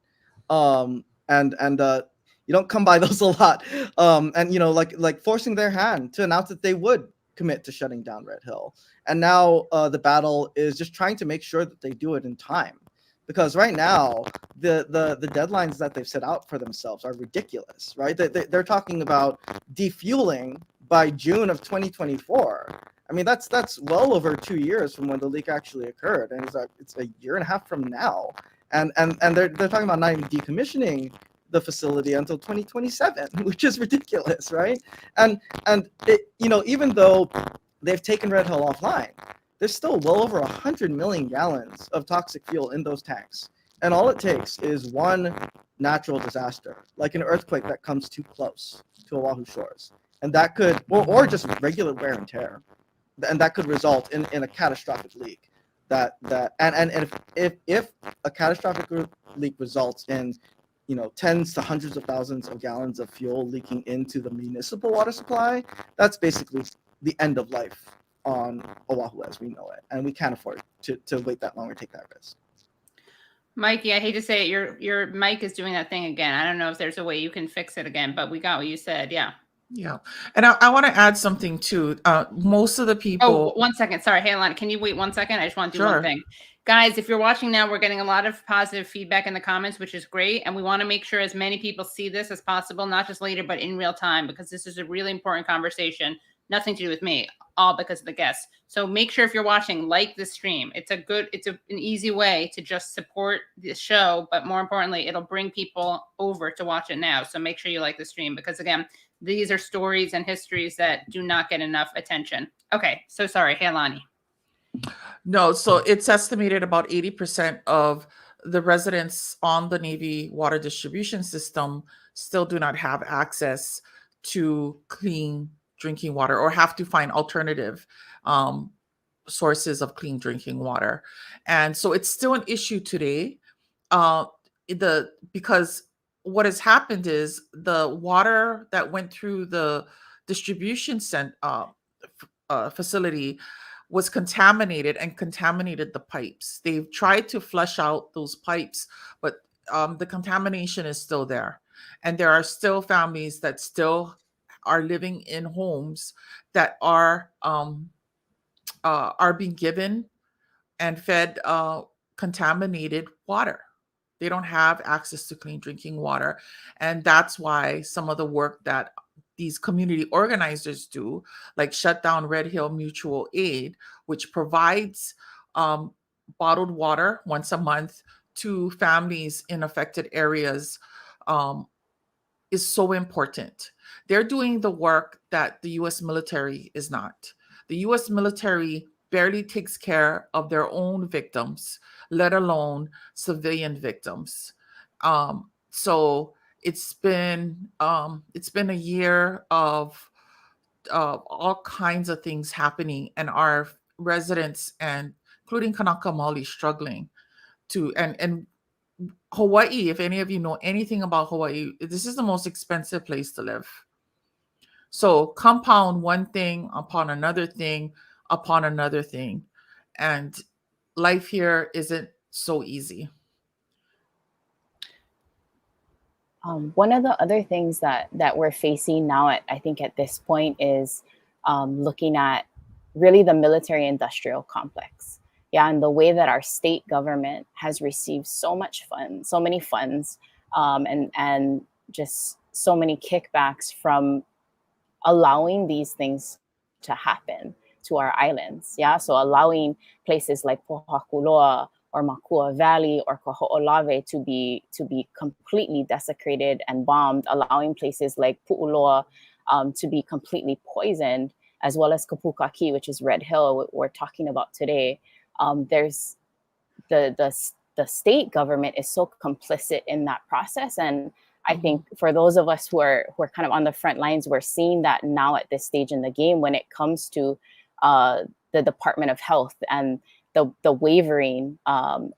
E: You don't come by those a lot. Like forcing their hand to announce that they would commit to shutting down Red Hill. And now the battle is just trying to make sure that they do it in time. Because right now, the deadlines that they've set out for themselves are ridiculous, right? They're talking about defueling by June of 2024. I mean, that's well over 2 years from when the leak actually occurred, and it's a year and a half from now. And they're talking about not even decommissioning the facility until 2027, which is ridiculous, right? And even though they've taken Red Hill offline, there's still well over 100 million gallons of toxic fuel in those tanks. And all it takes is one natural disaster, like an earthquake that comes too close to Oahu shores. And that could, or just regular wear and tear. And that could result in a catastrophic leak. If a catastrophic leak results in tens to hundreds of thousands of gallons of fuel leaking into the municipal water supply, that's basically the end of life on Oahu as we know it, and we can't afford to wait that long or take that risk.
B: Mikey, I hate to say it, your mic is doing that thing again. I don't know if there's a way you can fix it again, but we got what you said. Yeah.
D: And I want to add something too. Most of the people.
B: Oh, 1 second. Sorry, Healani, can you wait 1 second? I just want to do
D: Sure.
B: one thing. Guys, if you're watching now, we're getting a lot of positive feedback in the comments, which is great. And we want to make sure as many people see this as possible, not just later, but in real time, because this is a really important conversation. Nothing to do with me, all because of the guests. So make sure if you're watching, like the stream. It's an easy way to just support the show, but more importantly, it'll bring people over to watch it now. So make sure you like the stream, because again, these are stories and histories that do not get enough attention. Okay, so sorry, Healani.
D: No, so it's estimated about 80% of the residents on the Navy water distribution system still do not have access to clean drinking water, or have to find alternative sources of clean drinking water. And so it's still an issue today, because what has happened is the water that went through the distribution facility was contaminated and contaminated the pipes. They've tried to flush out those pipes, but the contamination is still there. And there are still families that still are living in homes that are being given and fed contaminated water. They don't have access to clean drinking water. And that's why some of the work that these community organizers do, like Shutdown Red Hill Mutual Aid, which provides bottled water once a month to families in affected areas, is so important. They're doing the work that the U.S. military is not. The U.S. military barely takes care of their own victims, let alone civilian victims. So it's been a year of all kinds of things happening, and our residents, and including Kanaka Maoli, struggling to and Hawaii. If any of you know anything about Hawaii, this is the most expensive place to live. So compound one thing upon another thing upon another thing, and life here isn't so easy.
C: One of the other things that we're facing now, I think at this point, is looking at really the military-industrial complex. Yeah, and the way that our state government has received so many funds, and just so many kickbacks from allowing these things to happen to our islands. Yeah, so allowing places like Pohakuloa or Makua Valley or Kaho'olawe to be completely desecrated and bombed, allowing places like Pu'uloa to be completely poisoned, as well as Kapukaki, which is Red Hill, what we're talking about today. There's the state government is so complicit in that process, and I think for those of us who are kind of on the front lines, we're seeing that now at this stage in the game when it comes to the Department of Health and the wavering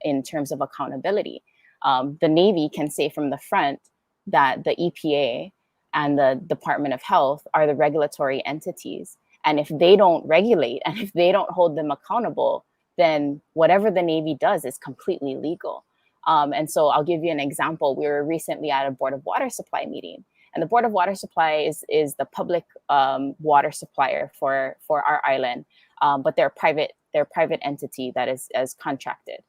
C: in terms of accountability. The Navy can say from the front that the EPA and the Department of Health are the regulatory entities. And if they don't regulate and if they don't hold them accountable, then whatever the Navy does is completely legal. And so I'll give you an example. We were recently at a Board of Water Supply meeting, and the Board of Water Supply is the public water supplier for our island, but they're a private entity that is contracted.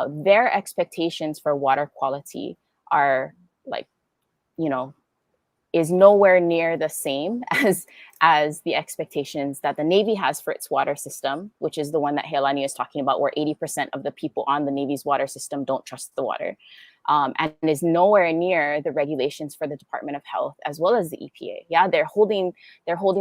C: Their expectations for water quality are like, is nowhere near the same as the expectations that the Navy has for its water system, which is the one that Healani is talking about, where 80% of the people on the Navy's water system don't trust the water, and is nowhere near the regulations for the Department of Health as well as the EPA. Yeah, they're holding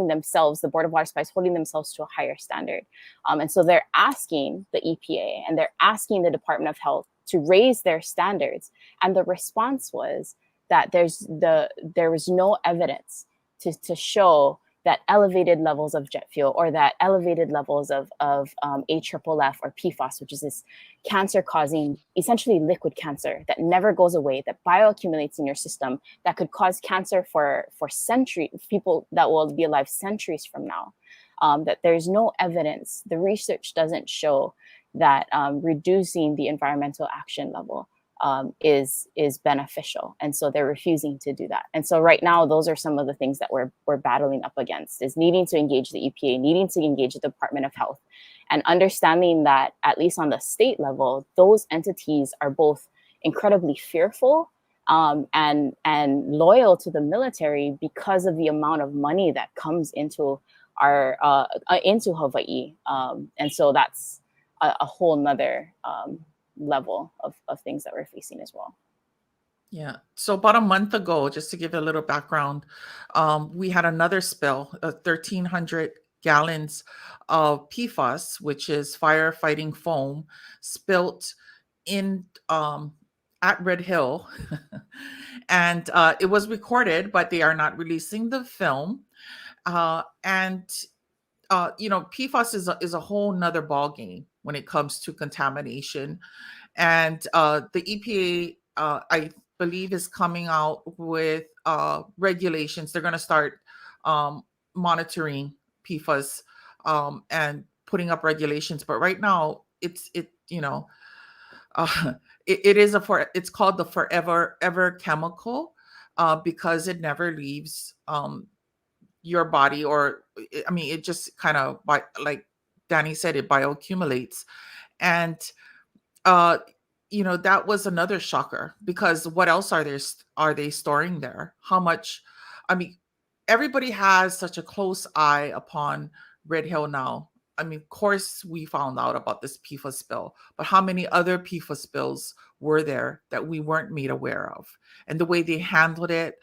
C: themselves, the Board of Water Supply is holding themselves to a higher standard, and so they're asking the EPA and they're asking the Department of Health to raise their standards, and the response was that there was no evidence to show that elevated levels of jet fuel or that elevated levels of AFFF or PFAS, which is this cancer-causing, essentially liquid cancer that never goes away, that bioaccumulates in your system, that could cause cancer for centuries, people that will be alive centuries from now, that there's no evidence. The research doesn't show that reducing the environmental action level is beneficial, and so they're refusing to do that. And so right now, those are some of the things that we're battling up against: is needing to engage the EPA, needing to engage the Department of Health, and understanding that at least on the state level, those entities are both incredibly fearful and loyal to the military because of the amount of money that comes into into Hawaii, and so that's a whole nother level of things that we're facing as well.
D: Yeah. So about a month ago, just to give a little background, we had another spill, 1,300 gallons of PFAS, which is firefighting foam, spilt in at Red Hill. And it was recorded, but they are not releasing the film. PFAS is a whole nother ballgame when it comes to contamination. And the EPA, I believe, is coming out with regulations. They're going to start monitoring PFAS and putting up regulations. But right now, it's called the forever ever chemical because it never leaves your body, or it just kind of, like Dani said, it bioaccumulates. And that was another shocker, because what else are they storing there? How much? Everybody has such a close eye upon Red Hill now. Of course, we found out about this PFAS spill, but how many other PFAS spills were there that we weren't made aware of? And the way they handled it,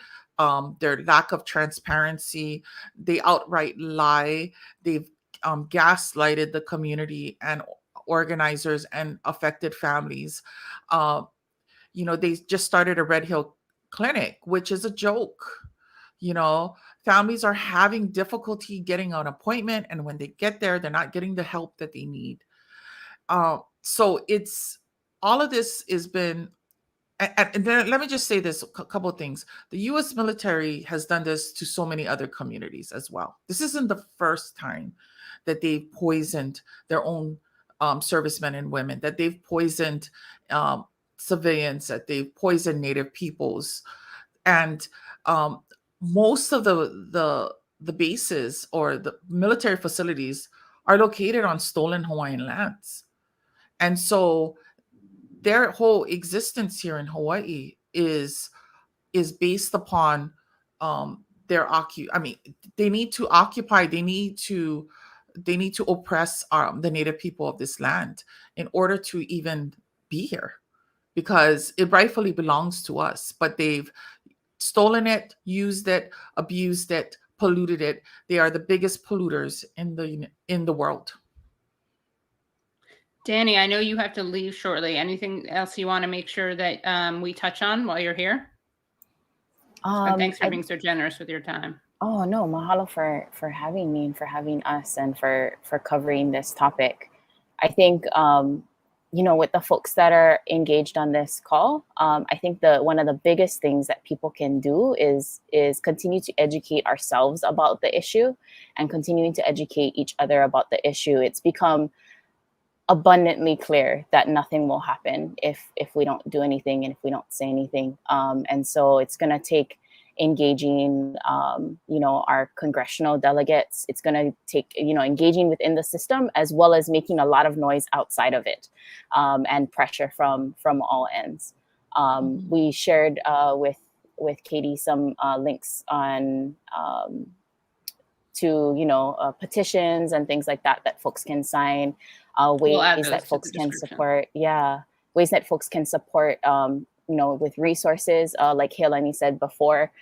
D: their lack of transparency, they outright lie. They've gaslighted the community and organizers and affected families. They just started a Red Hill clinic, which is a joke. Families are having difficulty getting an appointment, and when they get there, they're not getting the help that they need. So it's all of this has been. And then let me just say this, a couple of things. The U.S. military has done this to so many other communities as well. This isn't the first time that they've poisoned their own servicemen and women, that they've poisoned civilians, that they've poisoned Native peoples. And most of the bases or the military facilities are located on stolen Hawaiian lands. And so their whole existence here in Hawaii is based upon they need to occupy, they need to oppress the Native people of this land in order to even be here because it rightfully belongs to us, but they've stolen it, used it, abused it, polluted it. They are the biggest polluters in the world.
B: Dani, I know you have to leave shortly. Anything else you want to make sure that we touch on while you're here? And thanks for being so generous with your time.
C: Oh no, mahalo for having me and for having us and for covering this topic. I think with the folks that are engaged on this call, I think one of the biggest things that people can do is continue to educate ourselves about the issue and continuing to educate each other about the issue. It's become abundantly clear that nothing will happen if we don't do anything and if we don't say anything. And so it's going to take engaging, our congressional delegates. It's going to take, engaging within the system as well as making a lot of noise outside of it, and pressure from all ends. We shared with Katie some links on to petitions and things like that folks can sign, ways that folks can support. Yeah, ways that folks can support. With resources, like Healani said before,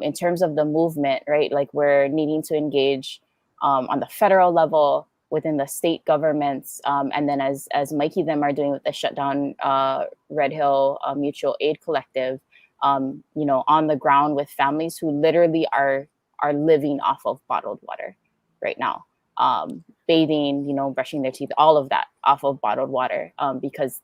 C: in terms of the movement, right? Like we're needing to engage on the federal level, within the state governments, and then as Mikey them are doing with the shutdown Red Hill Mutual Aid Collective, on the ground with families who literally are living off of bottled water right now, bathing, brushing their teeth, all of that off of bottled water, because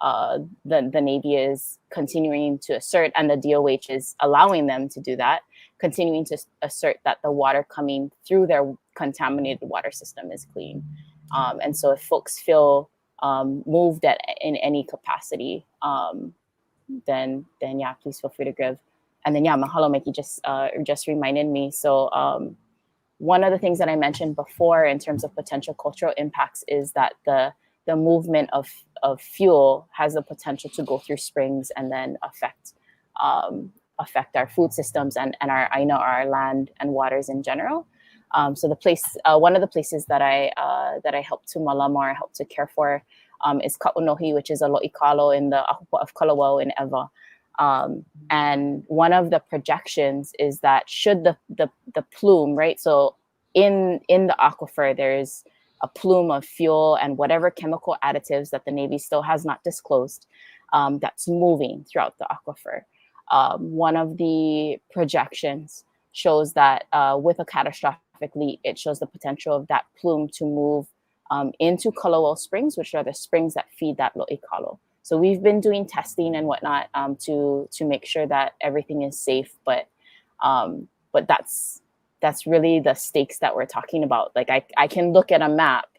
C: the Navy is continuing to assert, and the DOH is allowing them to do that, continuing to assert that the water coming through their contaminated water system is clean. And so if folks feel moved in any capacity, then yeah, please feel free to give. And then yeah, mahalo, Mikey just reminded me. So one of the things that I mentioned before in terms of potential cultural impacts is that the movement of fuel has the potential to go through springs and then affect our food systems and our land and waters in general. So the place, one of the places that I help to malama or help to care for is Ka'unohi, which is a lo'ikalo in the Ahupua'a of Kalawau in Ewa. And one of the projections is that should the plume, right? So in the aquifer, there's a plume of fuel and whatever chemical additives that the Navy still has not disclosed, that's moving throughout the aquifer. One of the projections shows that with a catastrophic leak, it shows the potential of that plume to move into Kalawau Springs, which are the springs that feed that lo'ikalo. So we've been doing testing and whatnot to make sure that everything is safe, but that's really the stakes that we're talking about. Like I can look at a map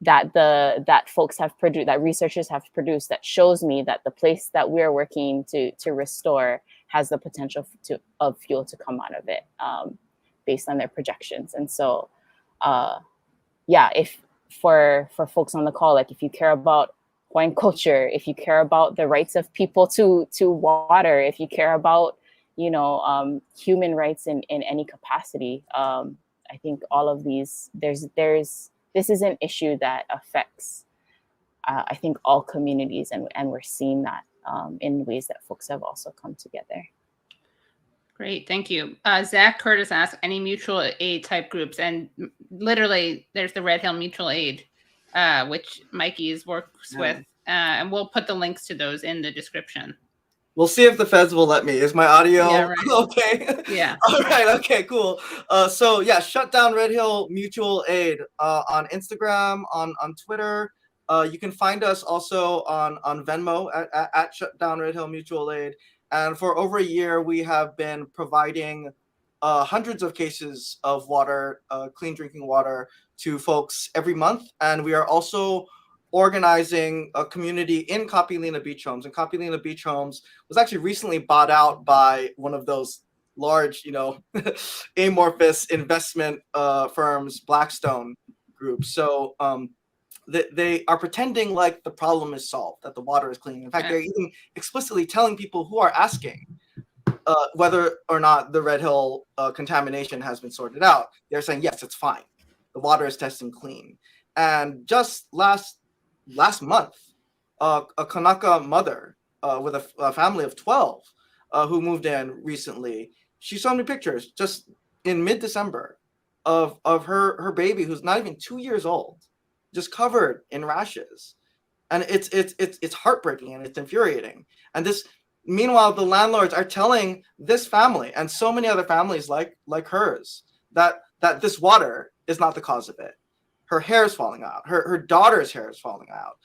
C: that folks have produced, that researchers have produced, that shows me that the place that we're working to restore has the potential of fuel to come out of it, based on their projections. And so, if for folks on the call, like if you care about Hawaiian culture, if you care about the rights of people to water, if you care about human rights in any capacity, I think all of these, this is an issue that affects I think all communities, and we're seeing that in ways that folks have also come together.
B: Great, thank you. Zach Curtis asked any mutual aid type groups, and literally there's the Red Hill Mutual Aid, which Mikey's works with, and we'll put the links to those in the description.
E: We'll see if the feds will let me. Is my audio okay?
B: Yeah.
E: All right. Okay, cool. So yeah, Shutdown Red Hill Mutual Aid on Instagram, on Twitter. You can find us also on Venmo at Shutdown Red Hill Mutual Aid. And for over a year, we have been providing hundreds of cases of water, clean drinking water, to folks every month. And we are also organizing a community in Kapilina Beach Homes. And Kapilina Beach Homes was actually recently bought out by one of those large, amorphous investment firms, Blackstone Group. So they are pretending like the problem is solved, that the water is clean. In fact, they're even explicitly telling people who are asking whether or not the Red Hill contamination has been sorted out. They're saying, yes, it's fine. The water is testing clean. And just last month, a Kanaka mother with a family of 12 who moved in recently. She showed me pictures just in mid-December of her baby who's not even 2 years old, just covered in rashes, and it's heartbreaking and it's infuriating. And this, meanwhile, the landlords are telling this family and so many other families like hers that this water is not the cause of it. Her hair is falling out. Her daughter's hair is falling out.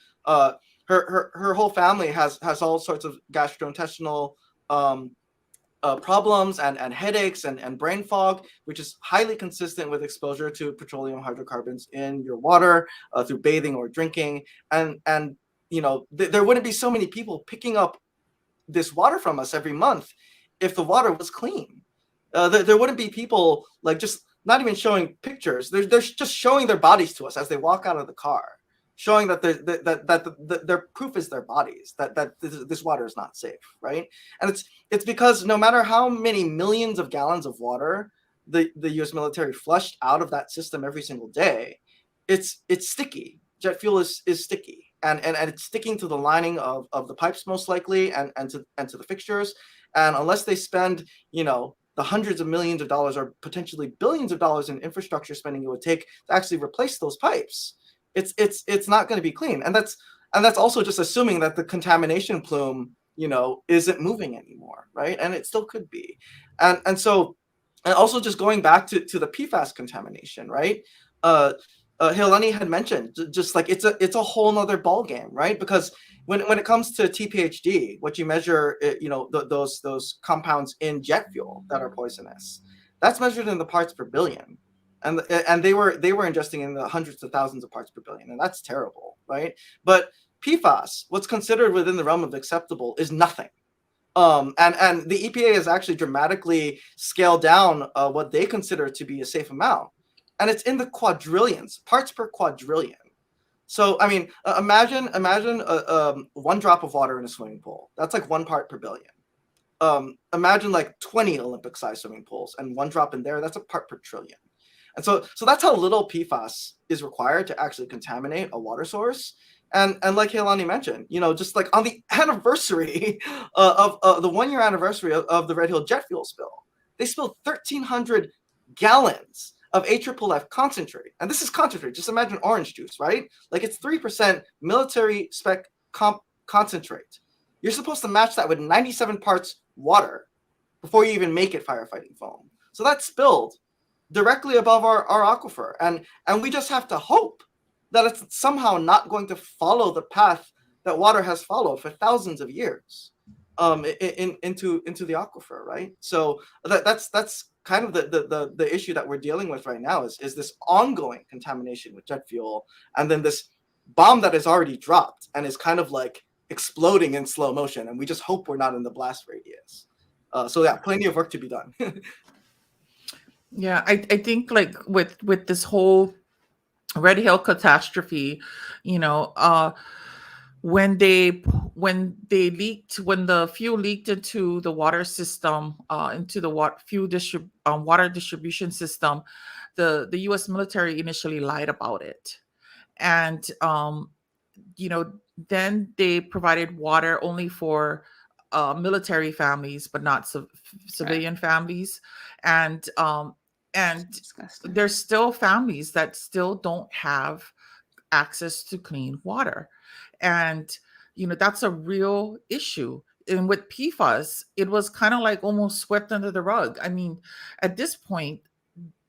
E: Her whole family has all sorts of gastrointestinal problems and headaches and brain fog, which is highly consistent with exposure to petroleum hydrocarbons in your water through bathing or drinking. And there wouldn't be so many people picking up this water from us every month if the water was clean. There wouldn't be people like just not even showing pictures. They're just showing their bodies to us as they walk out of the car, showing that their proof is their bodies, that this water is not safe, right? And it's because no matter how many millions of gallons of water the U.S. military flushed out of that system every single day, it's sticky. Jet fuel is sticky, and it's sticking to the lining of the pipes most likely, and to the fixtures. And unless they spend, the hundreds of millions of dollars or potentially billions of dollars in infrastructure spending it would take to actually replace those pipes, it's not going to be clean. And that's also just assuming that the contamination plume, isn't moving anymore, right? And it still could be. And also just going back to the PFAS contamination, right? Healani had mentioned just like it's a whole nother ball game, right? Because when it comes to TPHD, what you measure, those compounds in jet fuel that are poisonous, that's measured in the parts per billion, and they were ingesting in the hundreds of thousands of parts per billion, and that's terrible, right? But PFAS, what's considered within the realm of acceptable, is nothing. And the EPA has actually dramatically scaled down what they consider to be a safe amount. And it's in the quadrillions, parts per quadrillion. So, I mean, imagine one drop of water in a swimming pool. That's like 1 part per billion. Imagine like 20 Olympic-sized swimming pools, and 1 drop in there, that's a part per trillion. And so that's how little PFAS is required to actually contaminate a water source. And like Healani mentioned, just like on the anniversary of the 1-year anniversary of the Red Hill jet fuel spill, they spilled 1,300 gallons of AFFF concentrate. And this is concentrate. Just imagine orange juice, right? Like it's 3% military spec concentrate. You're supposed to match that with 97 parts water before you even make it firefighting foam. So that spilled directly above our aquifer. And we just have to hope that it's somehow not going to follow the path that water has followed for thousands of years into the aquifer, right? So that's kind of the issue that we're dealing with right now is this ongoing contamination with jet fuel, and then this bomb that is already dropped and is kind of like exploding in slow motion, and we just hope we're not in the blast radius. So yeah, plenty of work to be done.
D: Yeah, I think like with this whole Red Hill catastrophe, when the fuel leaked into the water system, into the water distribution system, the U.S. military initially lied about it, and then they provided water only for military families, but not civilian families, and there's still families that still don't have access to clean water. And, that's a real issue. And with PFAS, it was kind of like almost swept under the rug. I mean, at this point,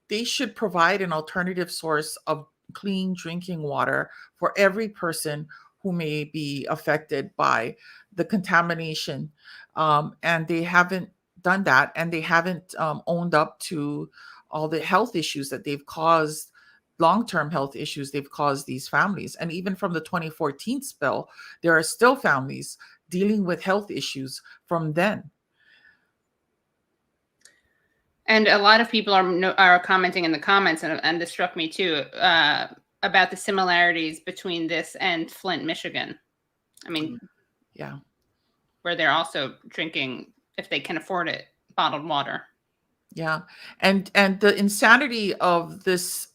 D: they should provide an alternative source of clean drinking water for every person who may be affected by the contamination. And they haven't done that. And they haven't owned up to all the health issues that they've caused, long-term health issues they've caused these families. And even from the 2014 spill, there are still families dealing with health issues from then.
B: And a lot of people are commenting in the comments, and this struck me too, about the similarities between this and Flint, Michigan. I mean,
D: yeah,
B: where they're also drinking, if they can afford it, bottled water.
D: Yeah. And the insanity of this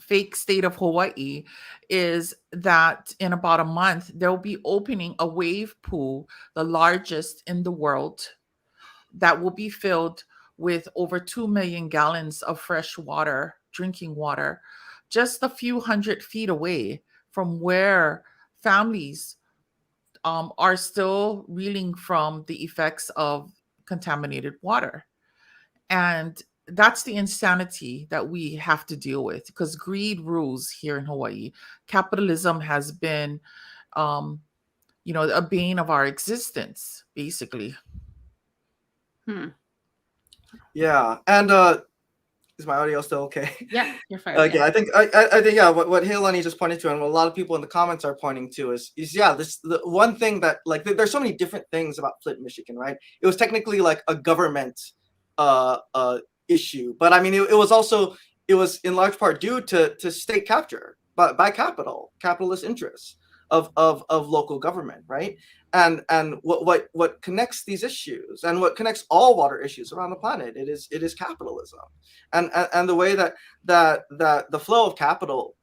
D: fake state of Hawaii is that in about a month, they'll be opening a wave pool, the largest in the world, that will be filled with over 2 million gallons of fresh water, drinking water, just a few 100 feet away from where families are still reeling from the effects of contaminated water. And that's the insanity that we have to deal with, because greed rules here in Hawaii. Capitalism has been, a bane of our existence, basically.
E: Yeah, and is my audio still okay?
B: Yeah, you're fine.
E: Okay, I think what Healani just pointed to, and what a lot of people in the comments are pointing to is the one thing that, like, there's so many different things about Flint, Michigan, right? It was technically like a government issue, but I mean it was in large part due to state capture by capitalist interests of local government, right? And what connects these issues, and what connects all water issues around the planet, it is capitalism, and the way that the flow of capital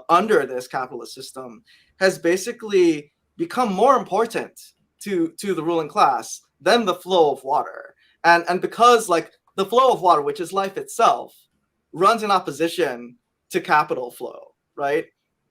E: under this capitalist system has basically become more important to the ruling class than the flow of water, and because, like, the flow of water, which is life itself, runs in opposition to capital flow, right?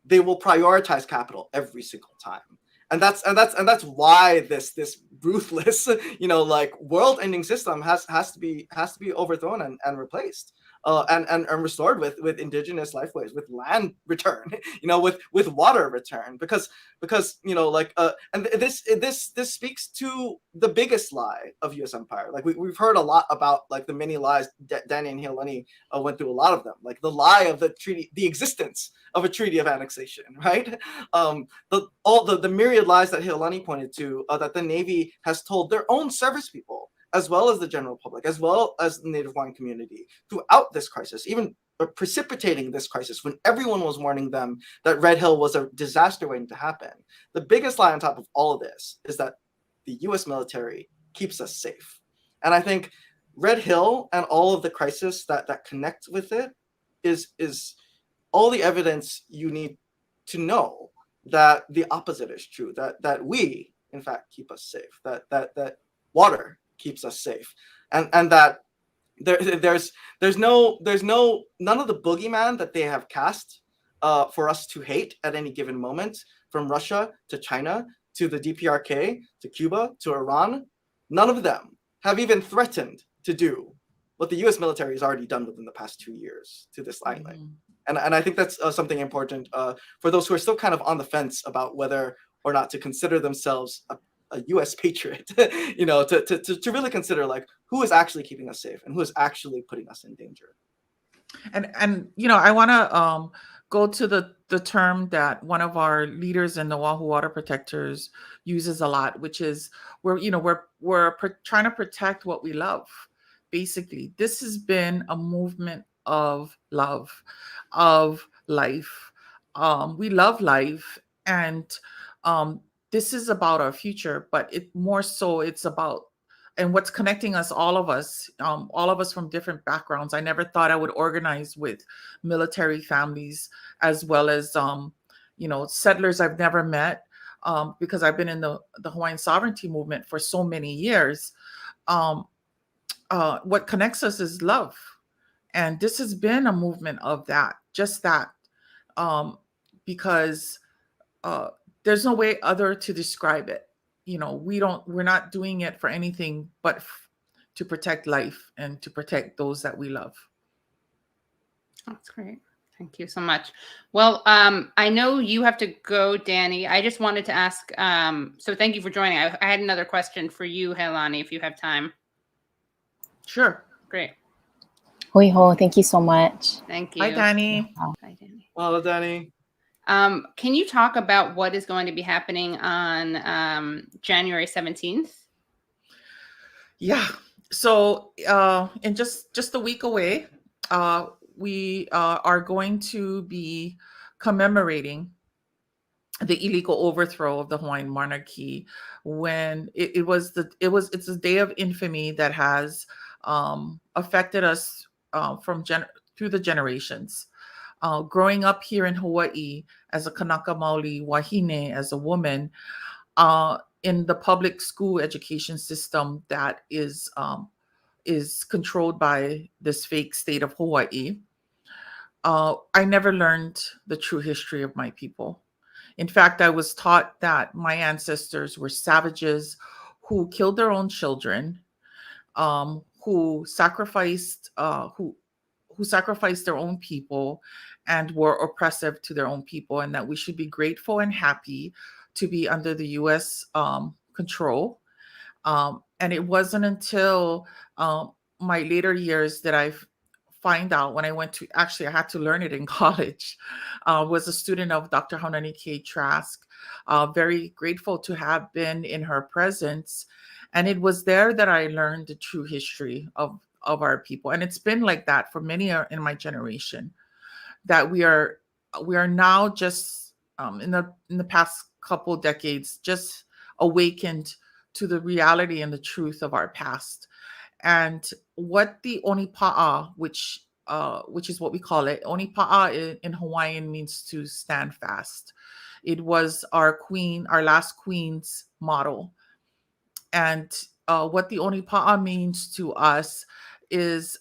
E: They will prioritize capital every single time. And that's why this ruthless, like, world-ending system has to be overthrown and replaced, and restored with indigenous lifeways, with land return, with water return, because and this speaks to the biggest lie of U.S. empire. Like, we've heard a lot about, like, the many lies. Dani and Healani went through a lot of them, like the lie of the treaty, the existence of a treaty of annexation, right? The myriad lies that Healani pointed to, that the Navy has told their own service people, as well as the general public, as well as the Native Hawaiian community, throughout this crisis, even precipitating this crisis when everyone was warning them that Red Hill was a disaster waiting to happen. The biggest lie on top of all of this is that the U.S. military keeps us safe. And I think Red Hill and all of the crisis that connect with it is all the evidence you need to know that the opposite is true, that we, in fact, keep us safe, that water keeps us safe, and that there's none of the boogeyman that they have cast for us to hate at any given moment, from Russia to China to the DPRK to Cuba to Iran. None of them have even threatened to do what the U.S. military has already done within the past 2 years to this island. And I think that's something important for those who are still kind of on the fence about whether or not to consider themselves a U.S. patriot, to really consider, like, who is actually keeping us safe and who is actually putting us in danger.
D: And I want to go to the term that one of our leaders in the Oahu Water Protectors uses a lot, which is we're trying to protect what we love. Basically, this has been a movement of love, of life. We love life, and this is about our future, but it's about, and what's connecting us, all of us from different backgrounds. I never thought I would organize with military families, as well as settlers I've never met, because I've been in the Hawaiian sovereignty movement for so many years. What connects us is love, and this has been a movement of that, just that, because there's no way other to describe it. We're not doing it for anything but to protect life and to protect those that we love.
B: That's great. Thank you so much. Well, I know you have to go, Dani. I just wanted to ask, so thank you for joining. I had another question for you, Healani, if you have time.
D: Sure.
B: Great.
C: Hui ho, thank you so much.
B: Thank you.
D: Hi, Dani.
B: Hi, Dani.
E: Hello, Dani.
B: Can you talk about what is going to be happening on January 17th?
D: Yeah. So in just a week away, we are going to be commemorating the illegal overthrow of the Hawaiian monarchy, when it's a day of infamy that has affected us through the generations. Growing up here in Hawaii as a Kanaka Maoli wahine, as a woman, in the public school education system that is controlled by this fake state of Hawaii, I never learned the true history of my people. In fact, I was taught that my ancestors were savages who killed their own children, who sacrificed their own people and were oppressive to their own people, and that we should be grateful and happy to be under the U.S. Control. And it wasn't until my later years that I find out, when I went to, actually I had to learn it in college, was a student of Dr. Haunani K. Trask. Very grateful to have been in her presence. And it was there that I learned the true history of our people. And it's been like that for many in my generation, that we are now just in the past couple decades just awakened to the reality and the truth of our past. And what the Onipa'a, which is what we call it, Onipa'a in Hawaiian means to stand fast. It was our queen, our last queen's motto. And what the Onipa'a means to us is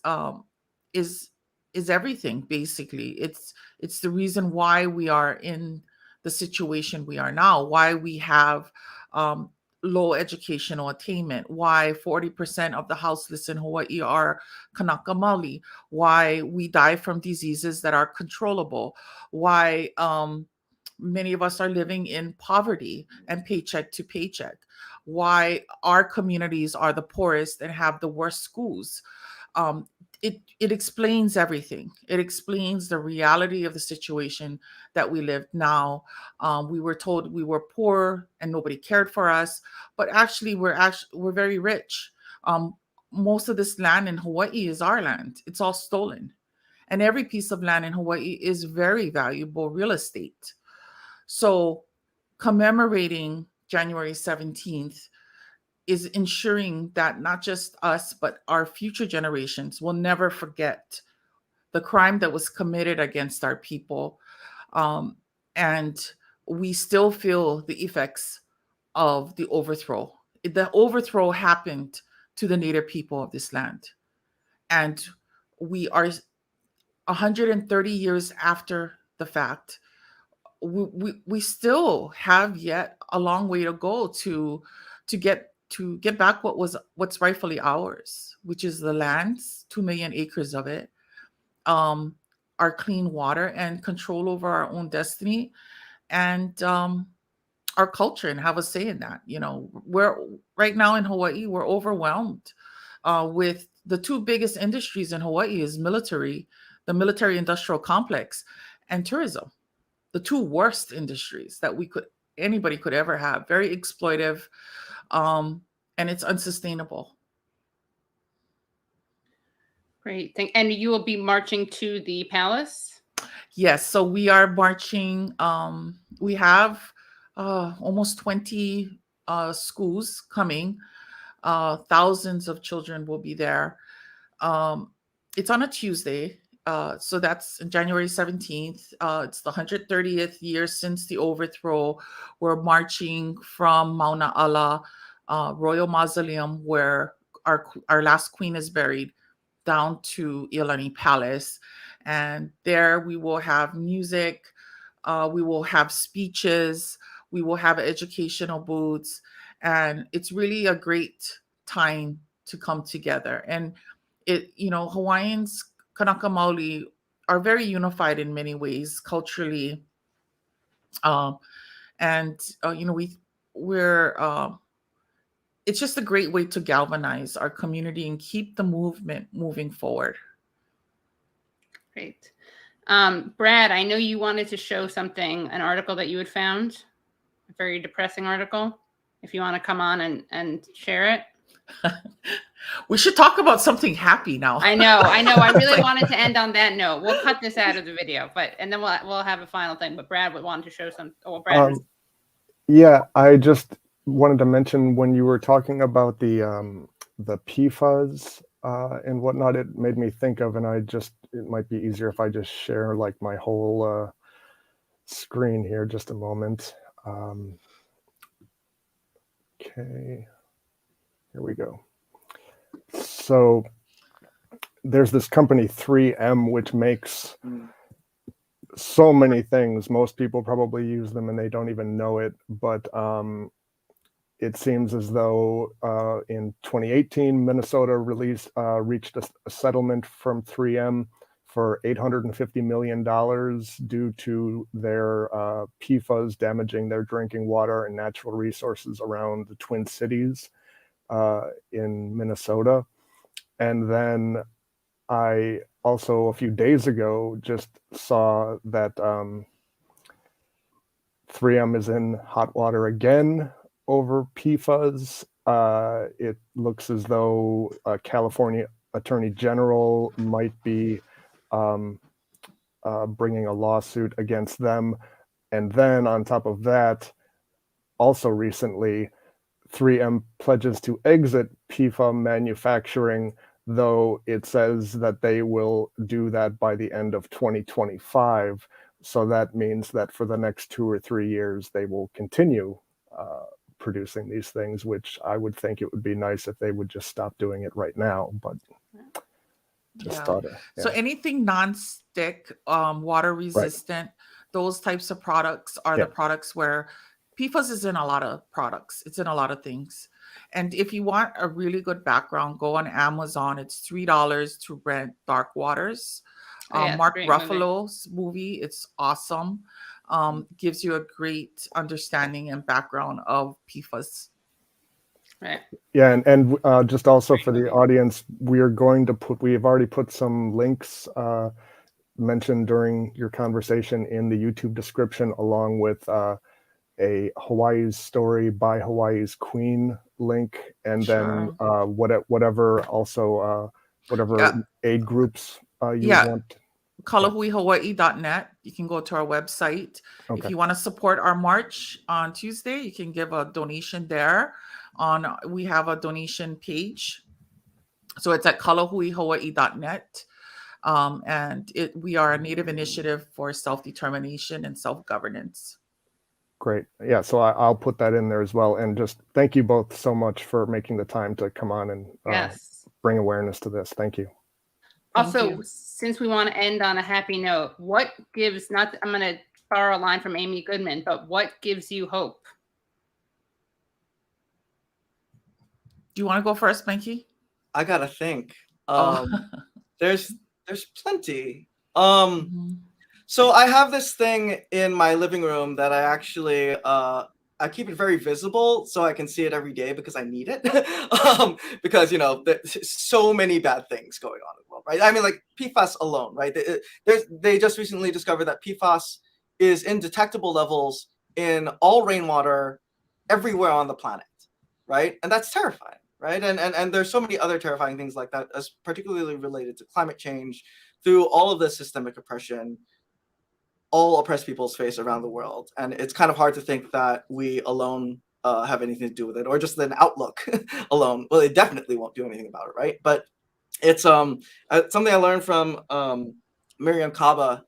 D: everything, basically. It's the reason why we are in the situation we are now, why we have low educational attainment, why 40% of the houseless in Hawaii are Kanaka Maoli, why we die from diseases that are controllable, why many of us are living in poverty and paycheck to paycheck, why our communities are the poorest and have the worst schools. It explains everything. It explains the reality of the situation that we live now. We were told we were poor and nobody cared for us, but actually we're very rich. Most of this land in Hawaii is our land. It's all stolen. And every piece of land in Hawaii is very valuable real estate. So commemorating January 17th is ensuring that not just us, but our future generations will never forget the crime that was committed against our people. And we still feel the effects of the overthrow. The overthrow happened to the Native people of this land. And we are 130 years after the fact. We still have yet a long way to go to get back what's rightfully ours, which is the lands, 2 million acres of it, our clean water, and control over our own destiny, and our culture, and have a say in that. We're right now in Hawaii, we're overwhelmed with the two biggest industries in Hawaii is the military industrial complex, and tourism, the two worst industries that anybody could ever have. Very exploitive. And it's unsustainable.
B: Great. And you will be marching to the palace?
D: Yes. So we are marching. We have almost 20 schools coming. Thousands of children will be there. It's on a Tuesday. So that's January 17th. It's the 130th year since the overthrow. We're marching from Mauna Ala Royal Mausoleum, where our last queen is buried, down to Healani Palace. And there we will have music, we will have speeches, we will have educational booths, and it's really a great time to come together. And Hawaiians, Kanaka Maoli, are very unified in many ways culturally. It's just a great way to galvanize our community and keep the movement moving forward.
B: Great. Brad, I know you wanted to show an article that you had found, a very depressing article. If you want to come on and share it.
D: We should talk about something happy now.
B: I know. I really wanted to end on that note. We'll cut this out of the video, and then we'll have a final thing. But Brad would want to show some. Oh, Brad.
L: Yeah, I just wanted to mention when you were talking about the P.F.As and whatnot, it made me think of, and it might be easier if I just share like my whole screen here, just a moment. Okay, here we go. So there's this company 3M, which makes so many things. Most people probably use them and they don't even know it, but it seems as though in 2018, Minnesota reached a settlement from 3M for $850 million due to their PFAS damaging their drinking water and natural resources around the Twin Cities in Minnesota. And then I also, a few days ago, just saw that 3M is in hot water again over PFAS. It looks as though California Attorney General might be bringing a lawsuit against them. And then on top of that, also recently, 3M pledges to exit PFA manufacturing, though it says that they will do that by the end of 2025. So that means that for the next 2 or 3 years, they will continue producing these things, which I would think it would be nice if they would just stop doing it right now. But just thought of,
D: So anything non-stick, water resistant, those types of products are the products where PFAS is in a lot of products. It's in a lot of things. And if you want a really good background, go on Amazon. It's $3 to rent Dark Waters. Mark Ruffalo's movie. It's awesome. Gives you a great understanding and background of PFAS.
B: Right.
L: Yeah, and just also for the audience, we have already put some links mentioned during your conversation in the YouTube description, along with a Hawaii's Story by Hawaii's Queen link, and then whatever aid groups you want.
D: KaLāhuiHawaiʻi.net. You can go to our website.
L: Okay.
D: If you want to support our march on Tuesday, you can give a donation there. We have a donation page. So it's at KaLāhuiHawaiʻi.net. And we are a Native initiative for self-determination and self-governance.
L: Great. Yeah, so I'll put that in there as well. And just thank you both so much for making the time to come on and bring awareness to this. Thank you.
B: Also, since we want to end on a happy note, I'm going to borrow a line from Amy Goodman, but what gives you hope?
D: Do you want to go first, Mikey?
E: I gotta think. There's plenty. So I have this thing in my living room that I actually I keep it very visible so I can see it every day because I need it. Because there's so many bad things going on in the world, right? I mean, like PFAS alone, right? They just recently discovered that PFAS is in detectable levels in all rainwater everywhere on the planet, right? And that's terrifying, right? And there's so many other terrifying things like that, as particularly related to climate change, through all of the systemic oppression all oppressed peoples face around the world. And it's kind of hard to think that we alone have anything to do with it, or just an outlook alone. Well, it definitely won't do anything about it, right? But it's something I learned from Miriam Kaba.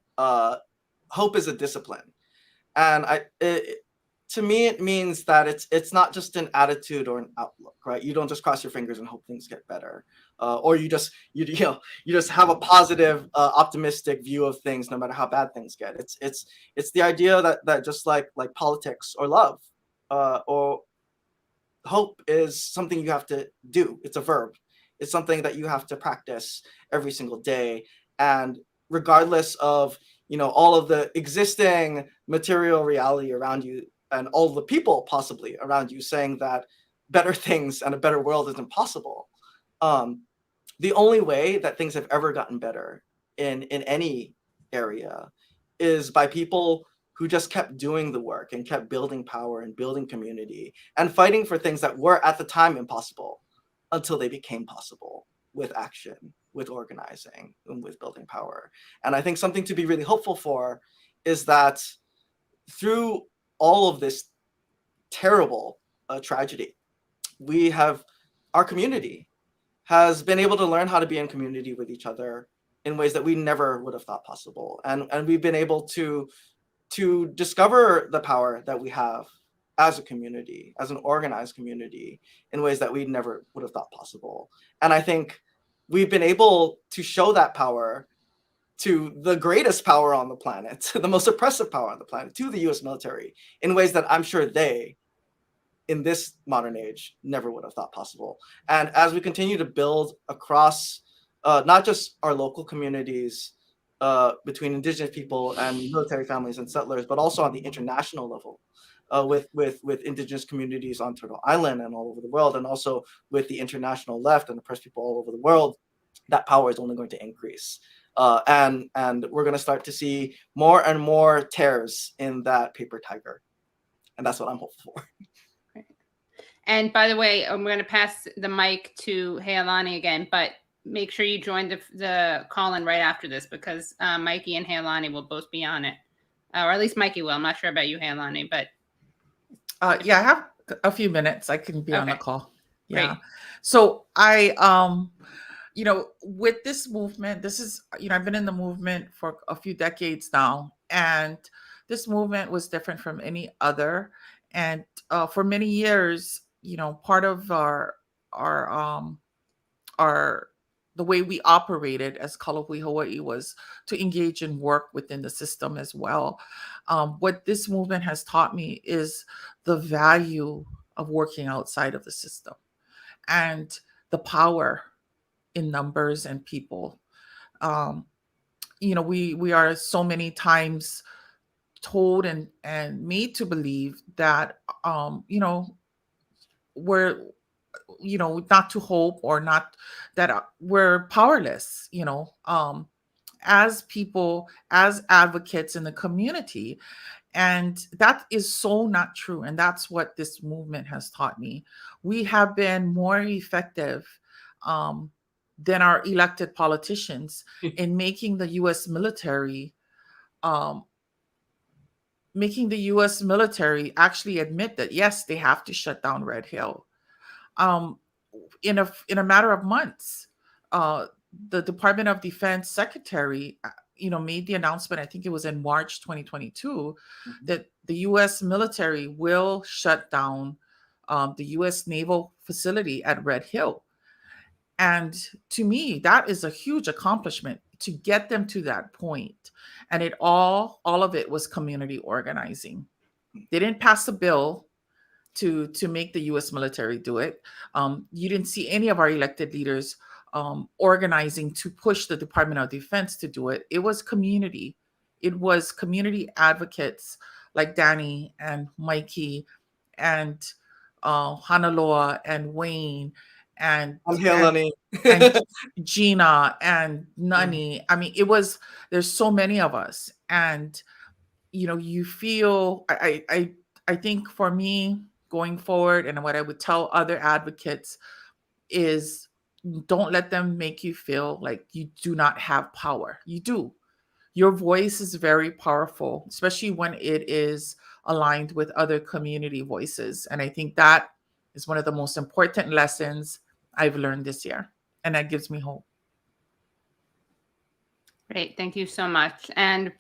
E: Hope is a discipline. And to me, it means that it's not just an attitude or an outlook, right? You don't just cross your fingers and hope things get better, or you just have a positive, optimistic view of things, no matter how bad things get. It's the idea that just like politics or love, or hope is something you have to do. It's a verb. It's something that you have to practice every single day, and regardless of all of the existing material reality around you, and all the people possibly around you saying that better things and a better world isn't possible. The only way that things have ever gotten better in any area is by people who just kept doing the work and kept building power and building community and fighting for things that were at the time impossible until they became possible with action, with organizing, and with building power. And I think something to be really hopeful for is that through all of this terrible tragedy, our community has been able to learn how to be in community with each other in ways that we never would have thought possible. And we've been able to discover the power that we have as a community, as an organized community, in ways that we never would have thought possible. And I think we've been able to show that power to the greatest power on the planet, the most oppressive power on the planet, to the US military, in ways that I'm sure they, in this modern age, never would have thought possible. And as we continue to build across not just our local communities, between indigenous people and military families and settlers, but also on the international level, with indigenous communities on Turtle Island and all over the world, and also with the international left and oppressed people all over the world, that power is only going to increase. And we're going to start to see more and more tears in that paper tiger. And that's what I'm hopeful for.
B: And by the way, I'm going to pass the mic to Healani again, but make sure you join the call-in right after this, because Mikey and Healani will both be on it. Or at least Mikey will. I'm not sure about you, Healani, but...
D: yeah, I have a few minutes. I can be on the call. Yeah.
B: Great.
D: So I, with this movement, this is, I've been in the movement for a few decades now, and this movement was different from any other. And for many years, part of the way we operated as Ka Lāhui Hawaiʻi was to engage in work within the system as well. What this movement has taught me is the value of working outside of the system and the power in numbers and people. We are so many times told and made to believe that, we're, not to hope, or not that we're powerless, as people, as advocates in the community. And that is so not true. And that's what this movement has taught me. We have been more effective than our elected politicians in making the U.S. military actually admit that, yes, they have to shut down Red Hill. In a matter of months, the Department of Defense Secretary, made the announcement, I think it was in March 2022, that the U.S. military will shut down the U.S. naval facility at Red Hill. And to me, that is a huge accomplishment to get them to that point. And all of it was community organizing. They didn't pass a bill to make the U.S. military do it. You didn't see any of our elected leaders organizing to push the Department of Defense to do it. It was community. It was community advocates like Dani and Mikey and Hanaloa and Wayne and
E: Healani
D: and Gina and Nani. I mean, there's so many of us. And, you feel, I think for me going forward, and what I would tell other advocates is, don't let them make you feel like you do not have power. You do. Your voice is very powerful, especially when it is aligned with other community voices. And I think that is one of the most important lessons I've learned this year. And that gives me hope.
B: Great. Thank you so much. And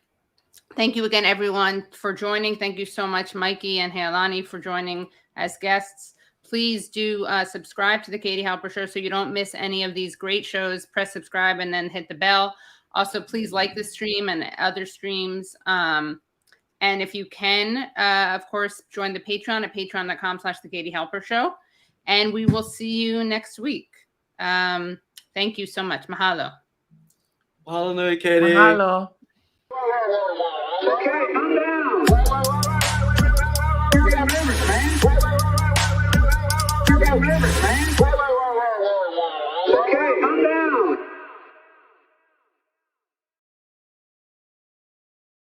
B: thank you again, everyone, for joining. Thank you so much, Mikey and Healani, for joining as guests. Please do subscribe to the Katie Halper Show so you don't miss any of these great shows. Press subscribe and then hit the bell. Also, please like the stream and other streams. And if you can, of course, join the Patreon at patreon.com/the Katie Halper Show. And we will see you next week. Thank you so much. Mahalo.
E: Mahalo nui, Katie.
D: Mahalo.
A: Okay, I'm down. You got rivers, man. You got rivers, man.